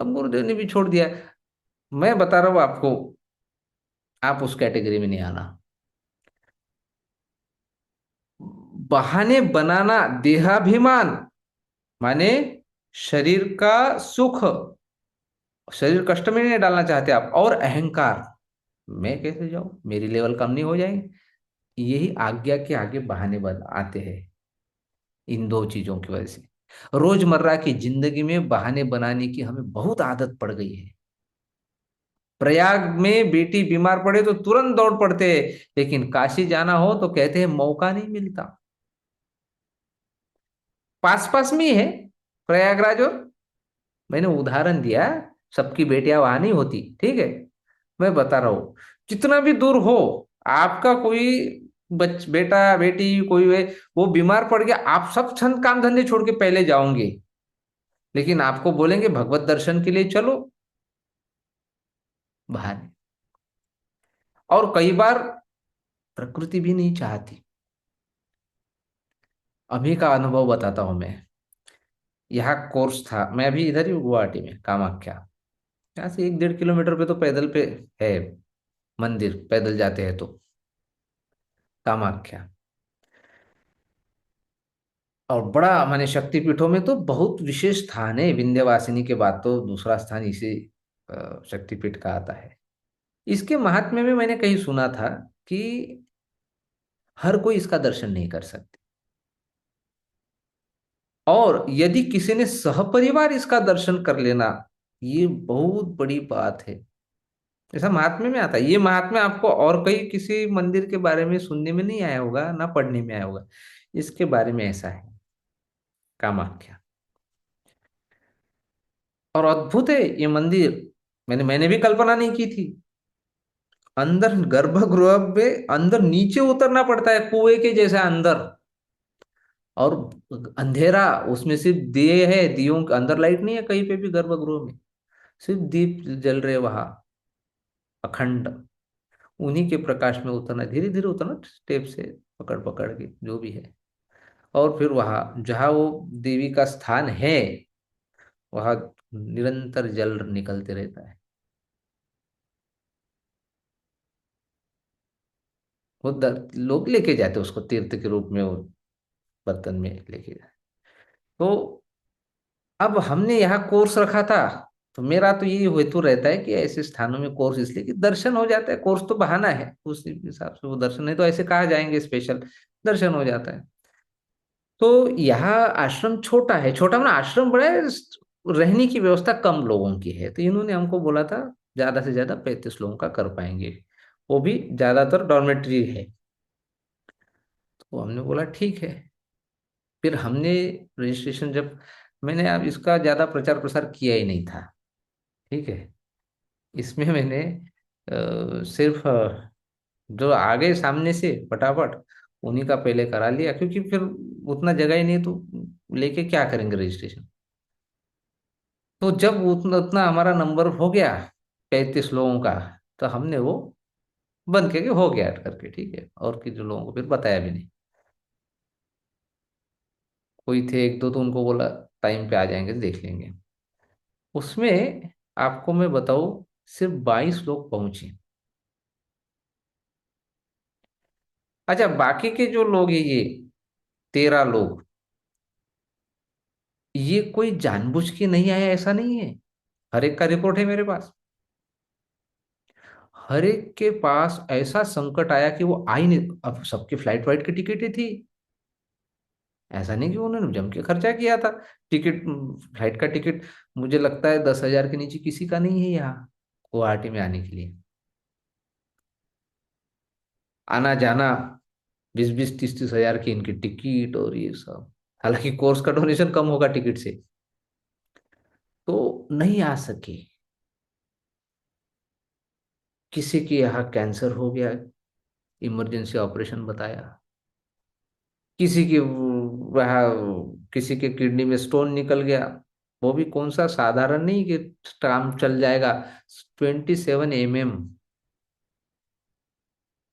अब गुरुदेव ने भी छोड़ दिया। मैं बता रहा हूँ आपको, आप उस कैटेगरी में नहीं आना। बहाने बनाना, देहाभिमान माने शरीर का सुख, शरीर कष्ट में नहीं डालना चाहते आप, और अहंकार, मैं कैसे जाऊं, मेरी लेवल कम नहीं हो जाएंगे, यही आज्ञा के आगे बहाने बन आते हैं। इन दो चीजों की वजह से रोजमर्रा की जिंदगी में बहाने बनाने की हमें बहुत आदत पड़ गई है। प्रयाग में बेटी बीमार पड़े तो तुरंत दौड़ पड़ते हैं, लेकिन काशी जाना हो तो कहते हैं मौका नहीं मिलता। पास पास में ही है प्रयागराज, और मैंने उदाहरण दिया, सबकी बेटियां वहां नहीं होती, ठीक है। मैं बता रहा हूं, जितना भी दूर हो, आपका कोई बेटा बेटी कोई है, वो बीमार पड़ गया, आप सब छंद काम धंधे छोड़ के पहले जाओगे, लेकिन आपको बोलेंगे भगवत दर्शन के लिए चलो, बहाने। और कई बार प्रकृति भी नहीं चाहती। अभी का अनुभव बताता हूं मैं। यहाँ कोर्स था, मैं अभी इधर ही हूँ, गुवाहाटी में कामाख्या। यहाँ से 1-1.5 किलोमीटर पे तो पैदल पे है मंदिर, पैदल जाते हैं तो, कामाख्या। और बड़ा माने शक्तिपीठों में तो बहुत विशेष स्थान है, विंध्यवासिनी के बाद तो दूसरा स्थान इसी शक्तिपीठ का आता है। इसके महात्म्य में मैंने कहीं सुना था कि हर कोई इसका दर्शन नहीं कर सकते, और यदि किसी ने सहपरिवार इसका दर्शन कर लेना, ये बहुत बड़ी बात है। ऐसा महात्म्य में आता है। ये महात्म्य आपको और कहीं किसी मंदिर के बारे में सुनने में नहीं आया होगा, ना पढ़ने में आया होगा। इसके बारे में ऐसा है, कामाख्या। और अद्भुत है ये मंदिर। मैंने भी कल्पना नहीं की थी। अंदर गर्भगृह में अंदर नीचे उतरना पड़ता है, कुएं के जैसा अंदर। और अंधेरा, उसमें सिर्फ दिए है, दियों के अंदर लाइट नहीं है कहीं पे भी गर्भगृह में। सिर्फ दीप जल रहे वहां, अखंड। उन्हीं के प्रकाश में उतरना, धीरे धीरे उतरना, स्टेप से पकड़ पकड़ के, जो भी है। और फिर वहां जहाँ वो देवी का स्थान है, वहां निरंतर जल निकलते रहता है। वो लोग लेके जाते हैं उसको तीर्थ के रूप में, वो बर्तन में लेके जाते। तो अब हमने यहाँ कोर्स रखा था, तो मेरा तो यही हेतु रहता है कि ऐसे स्थानों में कोर्स, इसलिए कि दर्शन हो जाता है। कोर्स तो बहाना है, उस हिसाब से वो दर्शन नहीं तो ऐसे कहा जाएंगे स्पेशल, दर्शन हो जाता है। तो यहाँ आश्रम छोटा है, छोटा मतलब आश्रम बड़ा है, रहने की व्यवस्था कम लोगों की है, तो इन्होंने हमको बोला था ज्यादा से ज्यादा 35 लोगों का कर पाएंगे, वो भी ज्यादातर डॉर्मेट्री है। तो हमने बोला ठीक है। फिर हमने रजिस्ट्रेशन जब, मैंने अब इसका ज्यादा प्रचार प्रसार किया ही नहीं था, ठीक है। इसमें मैंने सिर्फ जो आगे सामने से फटाफट उन्हीं का पहले करा लिया, क्योंकि फिर उतना जगह ही नहीं, तो लेके क्या करेंगे रजिस्ट्रेशन। तो जब उतना उतना हमारा नंबर हो गया, 35 लोगों का, तो हमने वो बंद करके हो गया करके, ठीक है। और कि जो लोगों को फिर बताया भी नहीं। कोई थे एक दो, तो उनको बोला टाइम पे आ जाएंगे तो देख लेंगे। उसमें आपको मैं बताऊं, सिर्फ 22 लोग पहुंचे। अच्छा, बाकी के जो लोग हैं, ये 13 लोग, ये कोई जानबूझ के नहीं आया ऐसा नहीं है। हर एक का रिपोर्ट है मेरे पास। हर एक के पास ऐसा संकट आया कि वो आ ही नहीं। अब सबकी फ्लाइट वाइट की टिकटें थी, ऐसा नहीं कि उन्होंने जम के खर्चा किया था। टिकट, फ्लाइट का टिकट, मुझे लगता है 10,000 के नीचे किसी का नहीं है यहाँ गुवाहाटी में आने के लिए। आना जाना 20-20, 30-30 हजार की इनकी टिकट और ये सब। हालांकि कोर्स का डोनेशन कम होगा टिकट से, तो नहीं आ सके। किसी के यहाँ कैंसर हो गया, इमरजेंसी ऑपरेशन बताया। किसी की वह किसी के किडनी में स्टोन निकल गया, वो भी कौन सा साधारण नहीं कि काम चल जाएगा। 27 mm,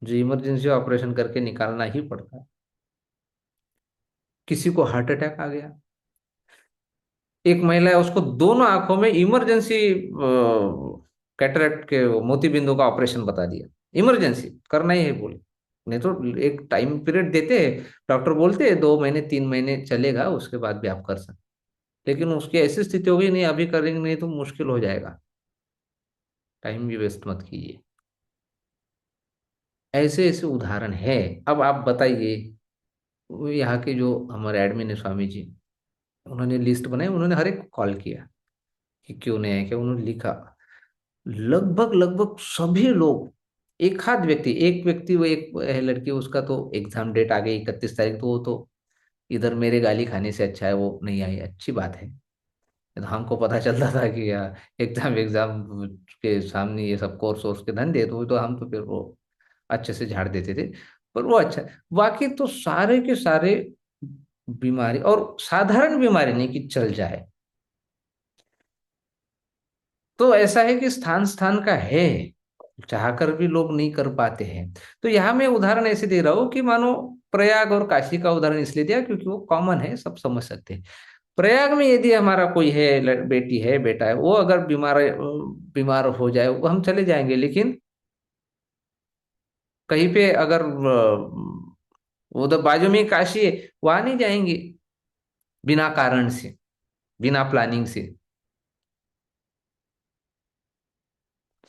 जो इमरजेंसी ऑपरेशन करके निकालना ही पड़ता है। किसी को हार्ट अटैक आ गया। एक महिला है, उसको दोनों आंखों में इमरजेंसी कैटरेक्ट के मोती बिंदु का ऑपरेशन बता दिया। इमरजेंसी करना ही है बोले। नहीं तो एक टाइम पीरियड देते हैं, डॉक्टर बोलते हैं 2 महीने 3 महीने चलेगा, उसके बाद भी आप कर सकते। लेकिन उसकी ऐसी स्थिति होगी, नहीं अभी करेंगे नहीं तो मुश्किल हो जाएगा, टाइम भी वेस्ट मत कीजिए। ऐसे ऐसे उदाहरण है। अब आप बताइए, वो यहाँ के जो हमारे एडमिन है स्वामी जी, उन्होंने लिस्ट बनाई, उन्होंने हर एक को कॉल किया कि क्यों नहीं है, क्या उन्होंने लिखा। लगभग लगभग सभी लोग, एक आध व्यक्ति, एक व्यक्ति, वो एक है लड़की, उसका तो एग्जाम डेट आ गई 31 तारीख, तो वो तो इधर मेरे गाली खाने से अच्छा है वो नहीं आई, अच्छी बात है। तो हमको पता चलता था कि यार एग्जाम एग्जाम के सामने ये सब कोर्स वोर्स के धंधे, तो हम तो फिर वो अच्छे से झाड़ देते थे। पर वो अच्छा, बाकी तो सारे के सारे बीमारी, और साधारण बीमारी नहीं कि चल जाए। तो ऐसा है कि स्थान स्थान का है, चाहकर भी लोग नहीं कर पाते हैं। तो यहाँ मैं उदाहरण ऐसे दे रहा हूँ कि मानो प्रयाग और काशी का उदाहरण इसलिए दिया क्योंकि वो कॉमन है, सब समझ सकते हैं। प्रयाग में यदि हमारा कोई है, बेटी है, बेटा है, वो अगर बीमार बीमार हो जाए, वो हम चले जाएंगे। लेकिन कहीं पे अगर वो तो बाजू में ही काशी है, वहां नहीं जाएंगे बिना कारण से, बिना प्लानिंग से।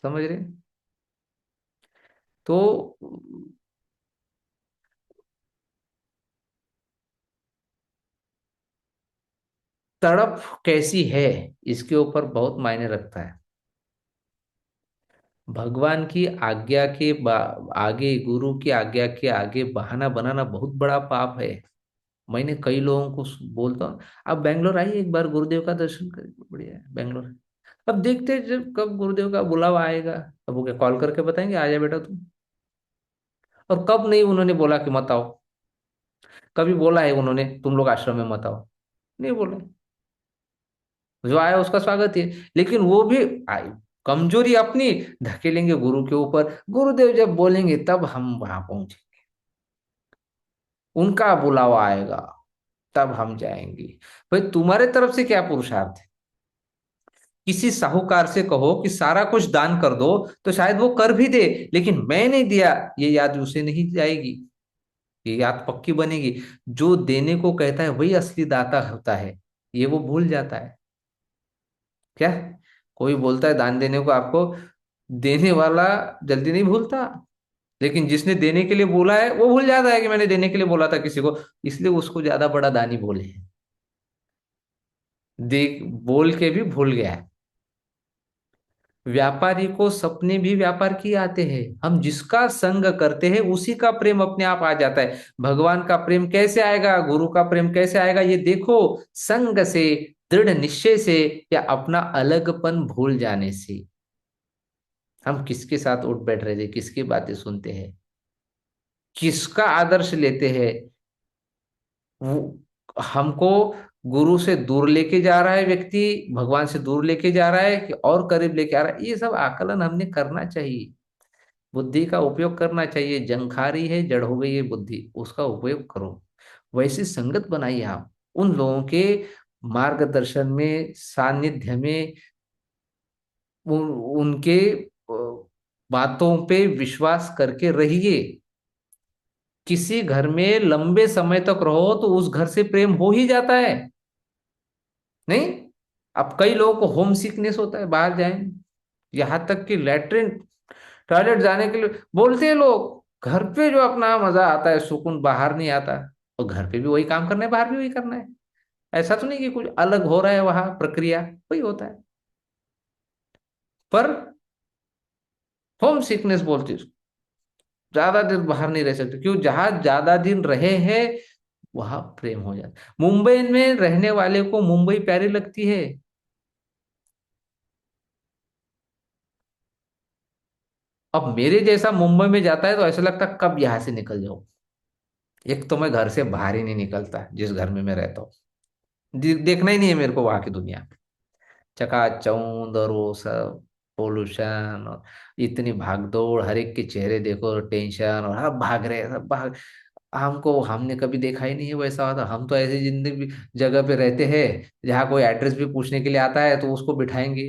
समझ रहे? तो तड़प कैसी है, इसके ऊपर बहुत मायने रखता है। भगवान की आज्ञा के आगे, गुरु की आज्ञा के आगे बहाना बनाना बहुत बड़ा पाप है। मैंने कई लोगों को बोलता हूँ, आप बैंगलोर आइए एक बार, गुरुदेव का दर्शन करिए, बढ़िया है बैंगलोर। अब देखते हैं जब कब गुरुदेव का बुलावा आएगा, अब वो क्या कॉल करके बताएंगे आ जा बेटा तुम। और कब नहीं उन्होंने बोला कि मत आओ, कभी बोला है उन्होंने तुम लोग आश्रम में मत आओ? नहीं बोला। जो आया उसका स्वागत है, लेकिन वो भी आई, कमजोरी अपनी धकेलेंगे गुरु के ऊपर। गुरुदेव जब बोलेंगे तब हम वहां पहुंचे, उनका बुलावा आएगा तब हम जाएंगे। भाई तुम्हारे तरफ से क्या पुरुषार्थ है? किसी साहूकार से कहो कि सारा कुछ दान कर दो, तो शायद वो कर भी दे, लेकिन मैं नहीं दिया ये याद उसे नहीं जाएगी, ये याद पक्की बनेगी। जो देने को कहता है वही असली दाता होता है, ये वो भूल जाता है क्या? कोई बोलता है दान देने को आपको, देने वाला जल्दी नहीं भूलता, लेकिन जिसने देने के लिए बोला है वो भूल जाता है कि मैंने देने के लिए बोला था किसी को, इसलिए उसको ज्यादा बड़ा दानी बोले हैं। देख बोल के भी भूल गया है। व्यापारी को सपने भी व्यापार की आते हैं। हम जिसका संग करते हैं उसी का प्रेम अपने आप आ जाता है। भगवान का प्रेम कैसे आएगा, गुरु का प्रेम कैसे आएगा, ये देखो, संग से, दृढ़ निश्चय से, या अपना अलगपन भूल जाने से। हम किसके साथ उठ बैठ रहे थे, किसकी बातें सुनते हैं, किसका आदर्श लेते हैं, वो हमको गुरु से दूर लेके जा रहा है व्यक्ति, भगवान से दूर लेके जा रहा है कि और करीब लेके आ रहा है, ये सब आकलन हमने करना चाहिए। बुद्धि का उपयोग करना चाहिए। जंखारी है, जड़ हो गई है बुद्धि, उसका उपयोग करो। वैसी संगत बनाइए आप उन लोगों के मार्गदर्शन में, सानिध्य में, उनके बातों पे विश्वास करके रहिए। किसी घर में लंबे समय तक रहो तो उस घर से प्रेम हो ही जाता है। नहीं, अब कई लोगों को होम सिकनेस होता है, बाहर जाएं, यहाँ तक कि लेटरिन टॉयलेट जाने के लिए बोलते हैं लोग, घर पे जो अपना मजा आता है, सुकून, बाहर नहीं आता। और घर पे भी वही काम करना है, बाहर भी वही करना है। ऐसा तो नहीं कि कुछ अलग हो रहा है, वहां प्रक्रिया वही होता है। पर होम सिकनेस बोलती है, ज्यादा दिन बाहर नहीं रह सकते, क्यों? जहां ज्यादा दिन रहे हैं वहां प्रेम हो जाता है। मुंबई में रहने वाले को मुंबई प्यारी लगती है। अब मेरे जैसा मुंबई में जाता है तो ऐसा लगता है कब यहां से निकल जाओ। एक तो मैं घर से बाहर ही नहीं निकलता, जिस घर में मैं रहता हूँ। देखना ही नहीं है मेरे को वहां की दुनिया। चकाचौंध और वो सब पोल्यूशन, और इतनी भागदौड़, हर एक के चेहरे देखो टेंशन, और सब भाग रहे हैं, सब भाग। हमको, हमने कभी देखा ही नहीं है वैसा होता। हम तो ऐसी जिंदगी जगह पे रहते हैं जहाँ कोई एड्रेस भी पूछने के लिए आता है तो उसको बिठाएंगे,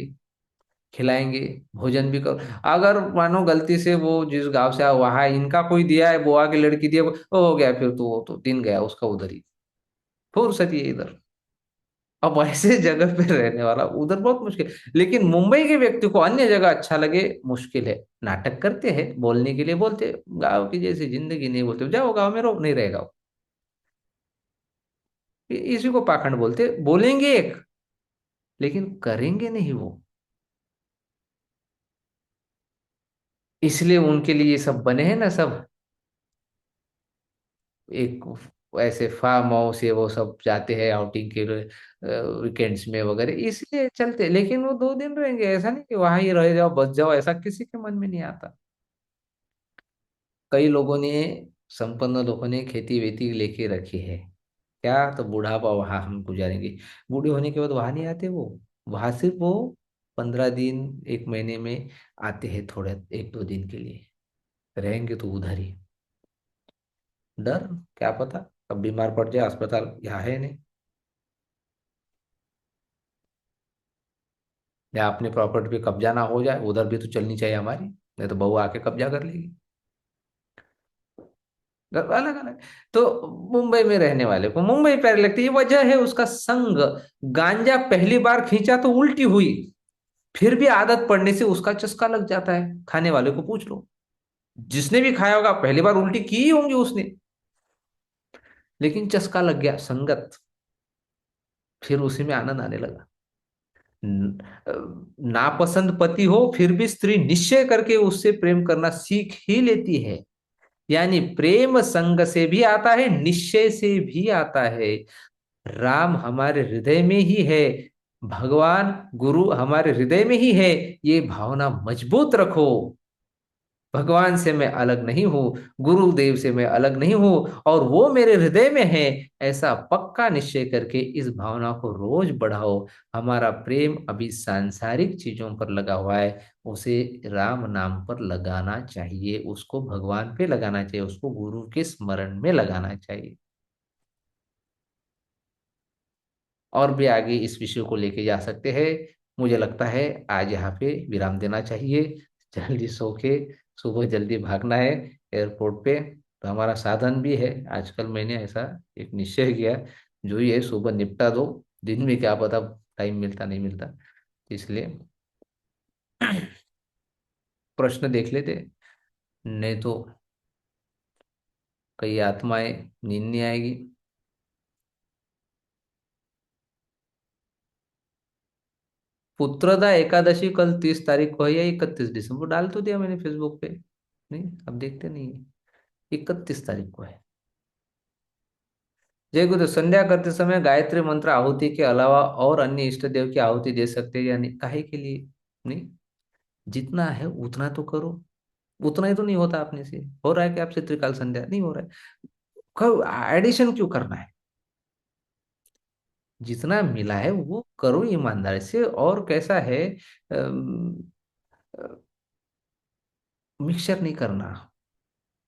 खिलाएंगे, भोजन भी करो। अगर मानो गलती से वो जिस गांव से आया वहां इनका कोई दिया है, बुआ की लड़की दिया, वो हो गया, फिर तो वो तो दिन गया उसका उधर ही, फुर्सत ही है इधर। अब ऐसे जगह पे रहने वाला उधर बहुत मुश्किल। लेकिन मुंबई के व्यक्ति को अन्य जगह अच्छा लगे, मुश्किल है। नाटक करते हैं, बोलने के लिए बोलते, गाँव की जैसी जिंदगी नहीं बोलते, जाओ गाँव में रहो, नहीं रहेगा वो। इसी को पाखंड बोलते, बोलेंगे एक लेकिन करेंगे नहीं वो। इसलिए उनके लिए ये सब बने हैं ना सब, एक ऐसे फार्म हाउस, ये वो सब जाते हैं आउटिंग के लिए वीकेंड्स में वगैरह, इसलिए चलते हैं। लेकिन वो 2 दिन रहेंगे, ऐसा नहीं कि वहां ही रह जाओ बस जाओ, ऐसा किसी के मन में नहीं आता। कई लोगों ने, संपन्न लोगों ने खेती वेती लेके रखी है, क्या तो बुढ़ापा वहां हम गुजारेंगे। बूढ़े होने के बाद वहां नहीं आते वो, वहां सिर्फ वो 15 दिन, 1 महीने में आते हैं, थोड़े 1-2 दिन के लिए रहेंगे तो उधर ही। डर, क्या पता कब बीमार पड़ जाए, अस्पताल यहाँ है नहीं। या अपनी प्रॉपर्टी पे कब्जा ना हो जाए, उधर भी तो चलनी चाहिए हमारी, नहीं तो बहू आके कब्जा कर लेगी। अलग अलग। तो मुंबई में रहने वाले को मुंबई प्यारी लगती है, ये वजह है उसका संग। गांजा पहली बार खींचा तो उल्टी हुई, फिर भी आदत पड़ने से उसका चस्का लग जाता है, खाने वाले को पूछ लो। जिसने भी खाया होगा पहली बार उल्टी की ही होंगी उसने, लेकिन चस्का लग गया संगत, फिर उसी में आनंद आने लगा। न- अ, नापसंद पति हो फिर भी स्त्री निश्चय करके उससे प्रेम करना सीख ही लेती है। यानी प्रेम संग से भी आता है, निश्चय से भी आता है। राम हमारे हृदय में ही है, भगवान गुरु हमारे हृदय में ही है। ये भावना मजबूत रखो। भगवान से मैं अलग नहीं हूँ, गुरुदेव से मैं अलग नहीं हूँ, और वो मेरे हृदय में है। ऐसा पक्का निश्चय करके इस भावना को रोज बढ़ाओ। हमारा प्रेम अभी सांसारिक चीजों पर लगा हुआ है, उसे राम नाम पर लगाना चाहिए, उसको भगवान पे लगाना चाहिए, उसको गुरु के स्मरण में लगाना चाहिए। और भी आगे इस विषय को लेके जा सकते हैं। मुझे लगता है आज यहाँ पे विराम देना चाहिए। जल्दी सो के सुबह जल्दी भागना है एयरपोर्ट पे। तो हमारा साधन भी है, आजकल मैंने ऐसा एक निश्चय किया, जो ये सुबह निपटा दो, दिन में क्या पता टाइम मिलता नहीं मिलता। इसलिए प्रश्न देख लेते, नहीं तो कई आत्माएं नींद नहीं आएगी। पुत्रदा एकादशी कल 30 तारीख को है या 31 दिसंबर, डाल तो दिया मैंने फेसबुक पे। नहीं, अब देखते नहीं है। 31 तारीख को है। जय गुरु। संध्या करते समय गायत्री मंत्र आहुति के अलावा और अन्य इष्ट देव की आहुति दे सकते हैं या नहीं, काहे के लिए? नहीं, जितना है उतना तो करो। उतना ही तो नहीं होता अपने से, हो रहा है कि आपसे त्रिकाल संध्या नहीं हो रहा है, कब एडिशन क्यों करना है? जितना मिला है वो करो ईमानदारी से। और कैसा है, मिक्सचर नहीं करना।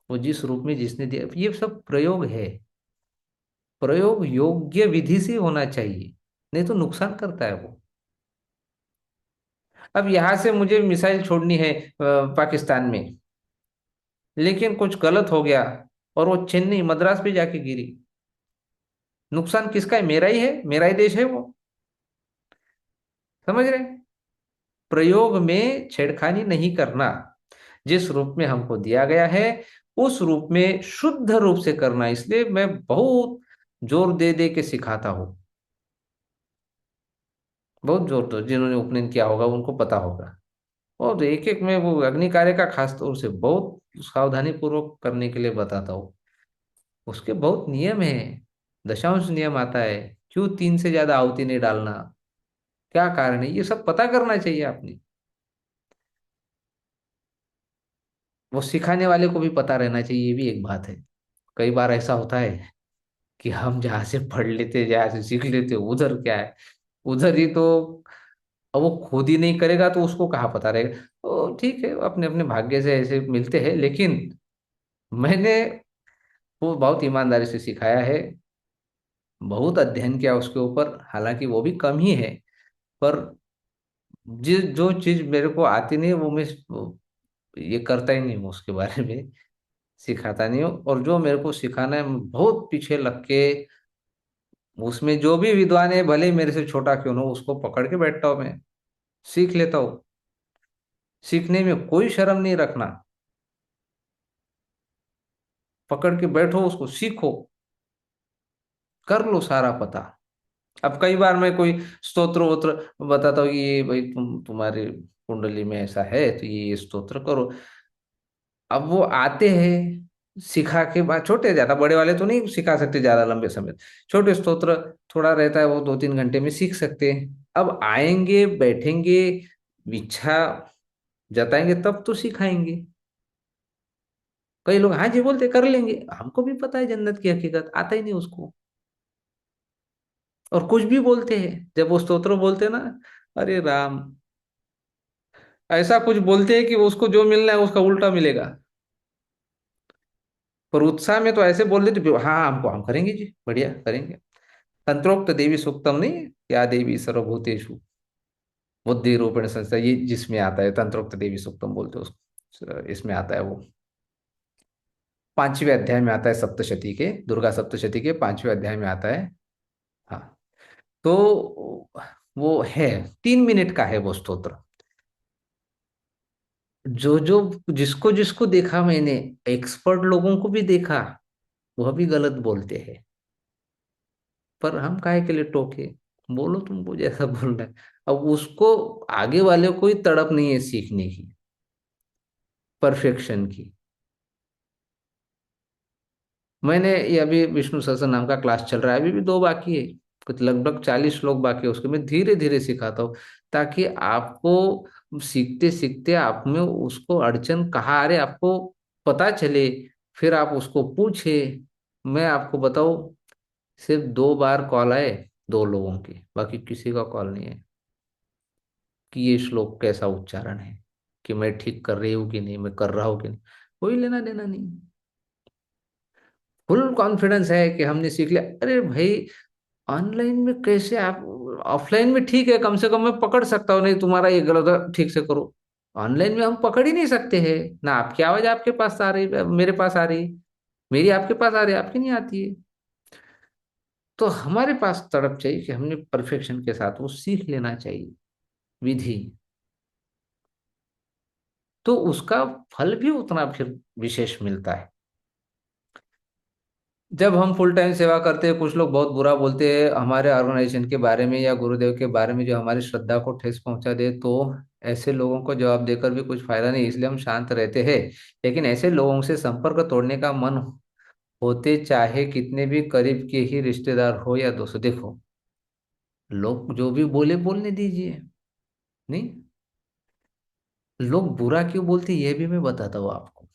वो जिस रूप में जिसने दिया, ये सब प्रयोग है, प्रयोग योग्य विधि से होना चाहिए, नहीं तो नुकसान करता है वो। अब यहां से मुझे मिसाइल छोड़नी है पाकिस्तान में, लेकिन कुछ गलत हो गया और वो चेन्नई मद्रास पे जाके गिरी, नुकसान किसका है? मेरा ही है, मेरा ही देश है वो। समझ रहे हैं? प्रयोग में छेड़खानी नहीं करना, जिस रूप में हमको दिया गया है उस रूप में शुद्ध रूप से करना। इसलिए मैं बहुत जोर दे दे के सिखाता हूँ, बहुत जोर दो, जिन्होंने उपनयन किया होगा उनको पता होगा। और एक एक में वो अग्नि कार्य का खास तौर से बहुत सावधानी पूर्वक करने के लिए बताता हूँ। उसके बहुत नियम है, दशांश नियम आता है, क्यों 3 से ज्यादा आहुति नहीं डालना, क्या कारण है, ये सब पता करना चाहिए आपने। वो सिखाने वाले को भी पता रहना चाहिए, ये भी एक बात है। कई बार ऐसा होता है कि हम जहाँ से पढ़ लेते, जहाँ से सीख लेते, उधर क्या है, उधर ही तो। अब वो खुद ही नहीं करेगा तो उसको कहाँ पता रहेगा। तो ठीक है, अपने अपने भाग्य से ऐसे मिलते हैं, लेकिन मैंने वो बहुत ईमानदारी से सिखाया है, बहुत अध्ययन किया उसके ऊपर, हालांकि वो भी कम ही है। पर जिस जो चीज मेरे को आती नहीं है वो मैं ये करता ही नहीं हूँ, उसके बारे में सिखाता नहीं हूँ। और जो मेरे को सिखाना है मैं बहुत पीछे लग के, उसमें जो भी विद्वान है भले ही मेरे से छोटा क्यों ना हो, उसको पकड़ के बैठता हूँ मैं, सीख लेता हूँ। सीखने में कोई शर्म नहीं रखना, पकड़ के बैठो, उसको सीखो, कर लो सारा पता। अब कई बार मैं कोई स्तोत्र वोत्र बताता हूँ कि ये भाई तुम्हारी कुंडली में ऐसा है तो ये स्तोत्र करो। अब वो आते हैं, सिखा के बाद छोटे, ज्यादा बड़े वाले तो नहीं सिखा सकते ज्यादा लंबे समय, छोटे स्तोत्र थोड़ा रहता है, वो 2-3 घंटे में सीख सकते हैं। अब आएंगे बैठेंगे, इच्छा जताएंगे तब तो सिखाएंगे। कई लोग हाँ जी बोलते कर लेंगे, हमको भी पता है जन्नत की हकीकत, आता ही नहीं उसको। और कुछ भी बोलते हैं जब वो स्तोत्र बोलते हैं ना, अरे राम, ऐसा कुछ बोलते हैं कि उसको जो मिलना है उसका उल्टा मिलेगा। पर उत्साह में तो ऐसे बोल देते, हाँ हाँ, हमको हम करेंगे जी, बढ़िया करेंगे। तंत्रोक्त देवी सूक्तम नहीं, या देवी सर्वभूतेषु बुद्धि रूपेण संस्था, ये जिसमें आता है तंत्रोक्त देवी सूक्तम बोलते हैं उसको, इसमें आता है वो, 5वें अध्याय में आता है, सप्तशती के, दुर्गा सप्तशती के 5वें अध्याय में आता है। हाँ, तो वो है, 3 मिनट का है वो स्तोत्र। जो जो जिसको जिसको देखा मैंने, एक्सपर्ट लोगों को भी देखा, वह भी गलत बोलते हैं। पर हम काहे के लिए टोके? बोलो, तुमको जैसा बोलना है। अब उसको, आगे वाले को ही तड़प नहीं है सीखने की, परफेक्शन की। मैंने ये अभी विष्णु सहस्त्र नाम का क्लास चल रहा है, अभी भी दो बाकी है, कुछ लगभग 40 लोग बाकी है उसके। मैं धीरे धीरे सिखाता हूँ, ताकि आपको सीखते सीखते आप में उसको अड़चन कहाँ आ रही आपको पता चले, फिर आप उसको पूछे। मैं आपको बताऊँ, सिर्फ 2 बार कॉल आए, 2 लोगों की, बाकी किसी का कॉल नहीं है कि ये श्लोक कैसा उच्चारण है, कि मैं ठीक कर रही हूँ कि नहीं, मैं कर रहा हूँ कि नहीं। कोई लेना देना नहीं। फुल कॉन्फिडेंस है कि हमने सीख लिया। अरे भाई, ऑनलाइन में कैसे आप, ऑफलाइन में ठीक है, कम से कम मैं पकड़ सकता हूँ, नहीं तुम्हारा ये गलत है, ठीक से करो। ऑनलाइन में हम पकड़ ही नहीं सकते हैं ना, आपकी आवाज आपके पास आ रही, मेरे पास आ रही, मेरी आपके पास आ रही, आपकी नहीं आती है। तो हमारे पास तड़प चाहिए कि हमने परफेक्शन के साथ वो सीख लेना चाहिए, विधि। तो उसका फल भी उतना फिर विशेष मिलता है। जब हम फुल टाइम सेवा करते हैं, कुछ लोग बहुत बुरा बोलते हैं हमारे ऑर्गेनाइजेशन के बारे में या गुरुदेव के बारे में, जो हमारी श्रद्धा को ठेस पहुंचा दे, तो ऐसे लोगों को जवाब देकर भी कुछ फायदा नहीं, इसलिए हम शांत रहते हैं। लेकिन ऐसे लोगों से संपर्क तोड़ने का मन होते, चाहे कितने भी करीब के ही रिश्तेदार हो या दोस्त, देखो, लोग जो भी बोले बोलने दीजिए। नहीं, लोग बुरा क्यों बोलते ये भी मैं बताता हूँ आपको।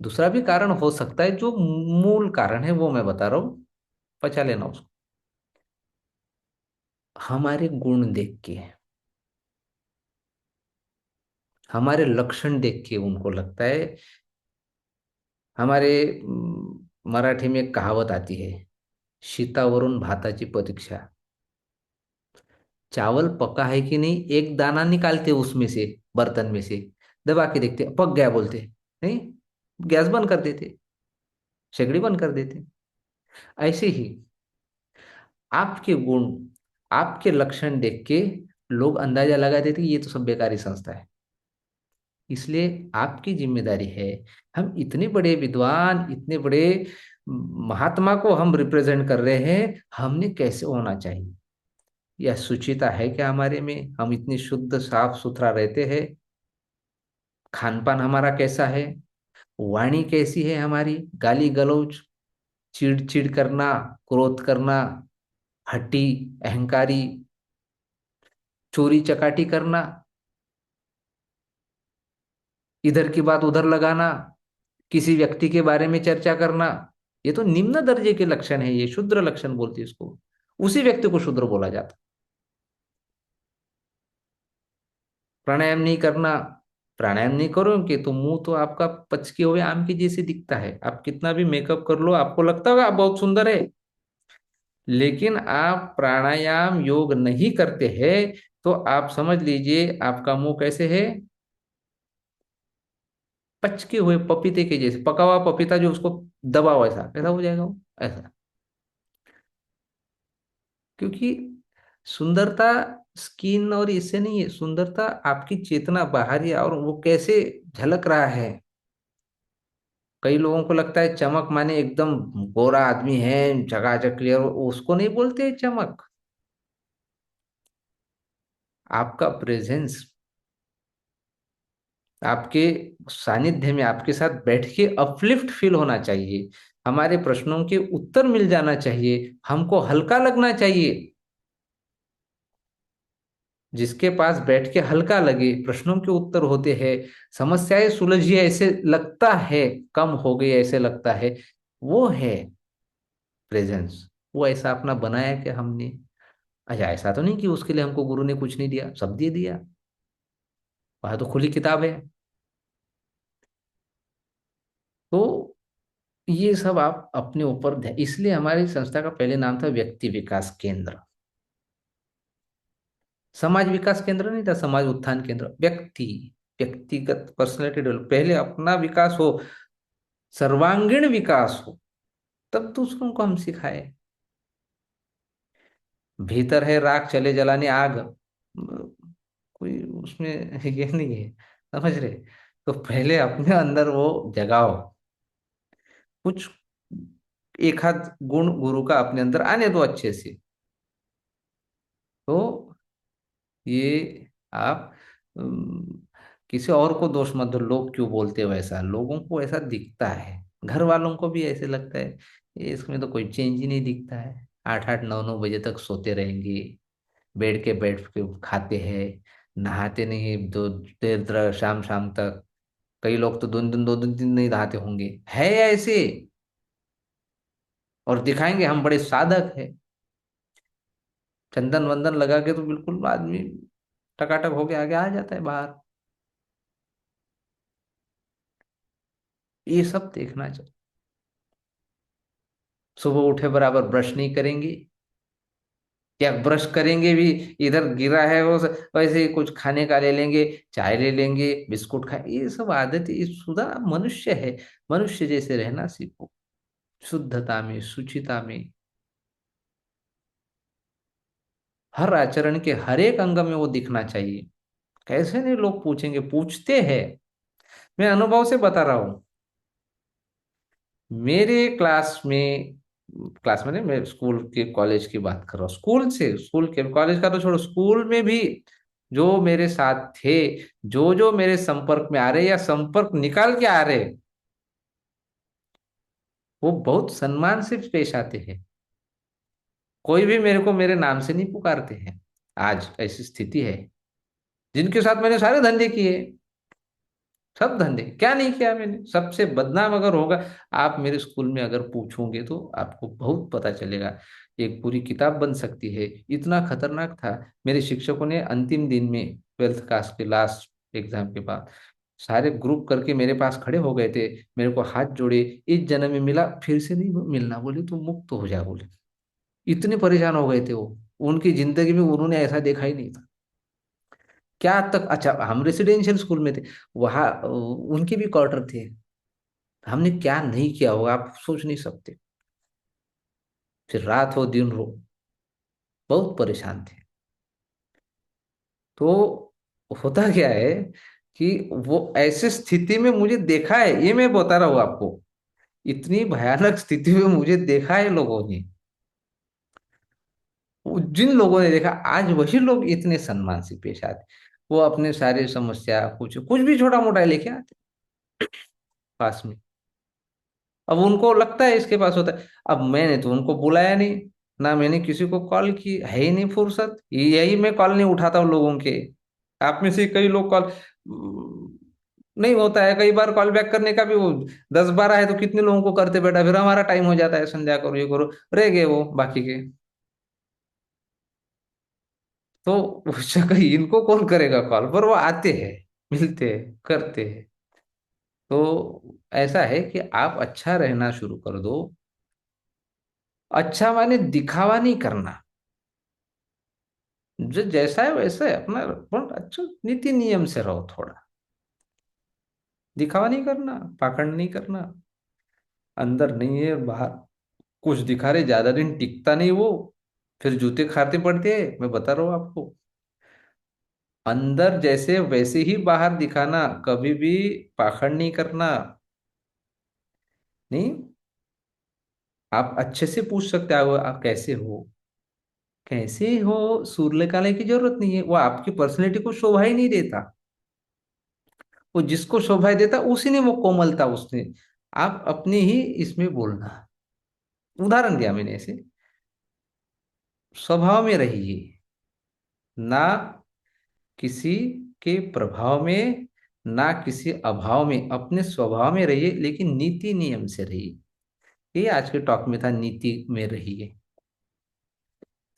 दूसरा भी कारण हो सकता है, जो मूल कारण है वो मैं बता रहा हूँ, पचा लेना उसको। हमारे गुण देख के, हमारे लक्षण देख के उनको लगता है। हमारे मराठी में एक कहावत आती है, शीतावरून भाताची प्रतीक्षा। चावल पका है कि नहीं, एक दाना निकालते उसमें से, बर्तन में से, दबा के देखते, पक गया बोलते, नहीं, गैस बंद कर देते, शेगड़ी बंद कर देते। ऐसे ही आपके गुण, आपके लक्षण देख के लोग अंदाजा लगा देते कि ये तो सब बेकारी संस्था है। इसलिए आपकी जिम्मेदारी है, हम इतने बड़े विद्वान, इतने बड़े महात्मा को हम रिप्रेजेंट कर रहे हैं, हमने कैसे होना चाहिए, यह सुचिता है क्या हमारे में, हम इतनी शुद्ध साफ सुथरा रहते हैं, खान पान हमारा कैसा है, वाणी कैसी है हमारी, गाली गलौज, चिड़ करना, क्रोध करना, हट्टी, अहंकारी, चोरी चकाटी करना, इधर की बात उधर लगाना, किसी व्यक्ति के बारे में चर्चा करना, ये तो निम्न दर्जे के लक्षण है, ये शूद्र लक्षण बोलते हैं इसको। उसी व्यक्ति को शूद्र बोला जाता। प्राणायाम नहीं करना, प्राणायाम नहीं करोगे तो मुंह तो आपका पचके हुए आम के जैसे दिखता है, आप कितना भी मेकअप कर लो आपको लगता होगा आप बहुत सुंदर है। लेकिन आप प्राणायाम योग नहीं करते हैं, तो आप समझ लीजिए आपका मुंह कैसे है, पचके हुए पपीते के जैसे, पका हुआ पपीता जो उसको दबा हुआ, ऐसा कैसा हो जाएगा वो, ऐसा। क्योंकि सुंदरता स्किन और इससे नहीं है, सुंदरता आपकी चेतना बाहरी, और वो कैसे झलक रहा है। कई लोगों को लगता है चमक माने एकदम गोरा आदमी है, चकाचक क्लियर, उसको नहीं बोलते चमक। आपका प्रेजेंस, आपके सानिध्य में आपके साथ बैठ के अपलिफ्ट फील होना चाहिए, हमारे प्रश्नों के उत्तर मिल जाना चाहिए, हमको हल्का लगना चाहिए। जिसके पास बैठ के हल्का लगे, प्रश्नों के उत्तर होते हैं, समस्याएं सुलझी ऐसे लगता है, कम हो गई ऐसे लगता है, वो है प्रेजेंस। वो ऐसा अपना बनाया कि हमने, अच्छा ऐसा तो नहीं कि उसके लिए हमको गुरु ने कुछ नहीं दिया, सब दे दिया, वह तो खुली किताब है। तो ये सब आप अपने ऊपर इसलिए हमारी संस्था का पहले नाम था व्यक्ति विकास केंद्र। समाज विकास केंद्र नहीं था, समाज उत्थान केंद्र। व्यक्ति, व्यक्तिगत पर्सनैलिटी डेवलप, पहले अपना विकास हो, सर्वांगीण विकास हो, तब दूसरों को हम सिखाए। भीतर है राख चले जलाने आग, कोई उसमें ये नहीं है, समझ रहे? तो पहले अपने अंदर वो जगाओ, कुछ एक आध गुण गुरु का अपने अंदर आने दो अच्छे से। तो ये आप किसी और को दोष मत दो, लोग क्यों बोलते हो ऐसा, लोगों को ऐसा दिखता है, घर वालों को भी ऐसे लगता है, ये इसमें तो कोई चेंज ही नहीं दिखता है, 8 8 9 9 बजे तक सोते रहेंगे, बैठ के खाते हैं, नहाते नहीं दो देर देर शाम शाम तक, कई लोग तो 2 दिन 2 दिन 2 दिन नहीं नहाते होंगे, है ऐसे, और दिखाएंगे हम बड़े साधक है, चंदन वंदन लगा के तो बिल्कुल आदमी टकाटक होके आगे आ जाता है बाहर। ये सब देखना चाहिए। सुबह उठे बराबर ब्रश नहीं करेंगे, या ब्रश करेंगे भी, इधर गिरा है वो वैसे ही कुछ खाने का ले लेंगे, चाय ले लेंगे, बिस्कुट खाए, ये सब आदत, ये सुधा मनुष्य है, मनुष्य जैसे रहना सीखो, शुद्धता में, शुचिता में, हर आचरण के हर एक अंग में वो दिखना चाहिए। कैसे नहीं लोग पूछेंगे, पूछते हैं, मैं अनुभव से बता रहा हूँ। मेरे क्लास में नहीं, मैं स्कूल के कॉलेज की बात कर रहा हूँ, स्कूल से स्कूल के कॉलेज का तो छोड़ो, स्कूल में भी जो मेरे साथ थे, जो मेरे संपर्क में आ रहे या संपर्क निकाल के आ रहे, वो बहुत सम्मान से पेश आते हैं, कोई भी मेरे को मेरे नाम से नहीं पुकारते हैं। आज ऐसी स्थिति है, जिनके साथ मैंने सारे धंधे किए, सब धंधे, क्या नहीं किया मैंने, सबसे बदनाम अगर होगा, आप मेरे स्कूल में अगर पूछोगे तो आपको बहुत पता चलेगा, एक पूरी किताब बन सकती है, इतना खतरनाक था। मेरे शिक्षकों ने अंतिम दिन में, ट्वेल्थ क्लास के लास्ट एग्जाम के बाद, सारे ग्रुप करके मेरे पास खड़े हो गए थे, मेरे को हाथ जोड़े, इस जन्म में मिला फिर से नहीं मिलना, बोले तू मुक्त हो जा, बोले, इतने परेशान हो गए थे वो, उनकी जिंदगी में उन्होंने ऐसा देखा ही नहीं था। क्या तक, अच्छा हम रेसिडेंशियल स्कूल में थे, वहाँ उनके भी क्वार्टर थे, हमने क्या नहीं किया होगा आप सोच नहीं सकते, फिर रात हो दिन हो, बहुत परेशान थे। तो होता क्या है कि वो ऐसे स्थिति में मुझे देखा है, ये मैं बता रहा हूँ आपको, इतनी भयानक स्थिति में मुझे देखा है लोगों ने, जिन लोगों ने देखा आज वही लोग इतने सम्मान से पेश आते, वो अपने सारे समस्या कुछ कुछ भी छोटा मोटा लेके आते पास में। अब उनको लगता है इसके पास होता है, अब मैंने तो उनको बुलाया नहीं, ना मैंने किसी को कॉल की, है ही नहीं फुर्सत, यही मैं कॉल नहीं उठाता हूँ लोगों के। आप में से कई लोग कॉल नहीं होता है, कई बार कॉल बैक करने का भी वो 10 12 है तो कितने लोगों को करते बैठा, फिर हमारा टाइम हो जाता है, संध्या करो ये करो, रह गए वो बाकी के। तो उस जगह इनको कौन करेगा कॉल, पर वो आते हैं, मिलते हैं, करते हैं। तो ऐसा है कि आप अच्छा रहना शुरू कर दो, अच्छा माने दिखावा नहीं करना, जो जैसा है वैसा है, अपना बहुत अच्छा नीति नियम से रहो, थोड़ा दिखावा नहीं करना, पाखंड नहीं करना, अंदर नहीं है बाहर कुछ दिखा रहे, ज्यादा दिन टिकता नहीं वो, फिर जूते खाते पड़ते हैं, मैं बता रहा हूँ आपको, अंदर जैसे वैसे ही बाहर दिखाना, कभी भी पाखंड नहीं करना। नहीं, आप अच्छे से पूछ सकते हो आप कैसे हो, कैसे हो, सुर निकालने की जरूरत नहीं है, वो आपकी पर्सनैलिटी को शोभा ही नहीं देता, वो जिसको शोभा देता उसी ने वो कोमलता उसने, आप अपने ही इसमें बोलना, उदाहरण दिया मैंने ऐसे, स्वभाव में रहिए, ना किसी के प्रभाव में, ना किसी अभाव में, अपने स्वभाव में रहिए, लेकिन नीति नियम से रहिए। ये आज के टॉक में था, नीति में रहिए।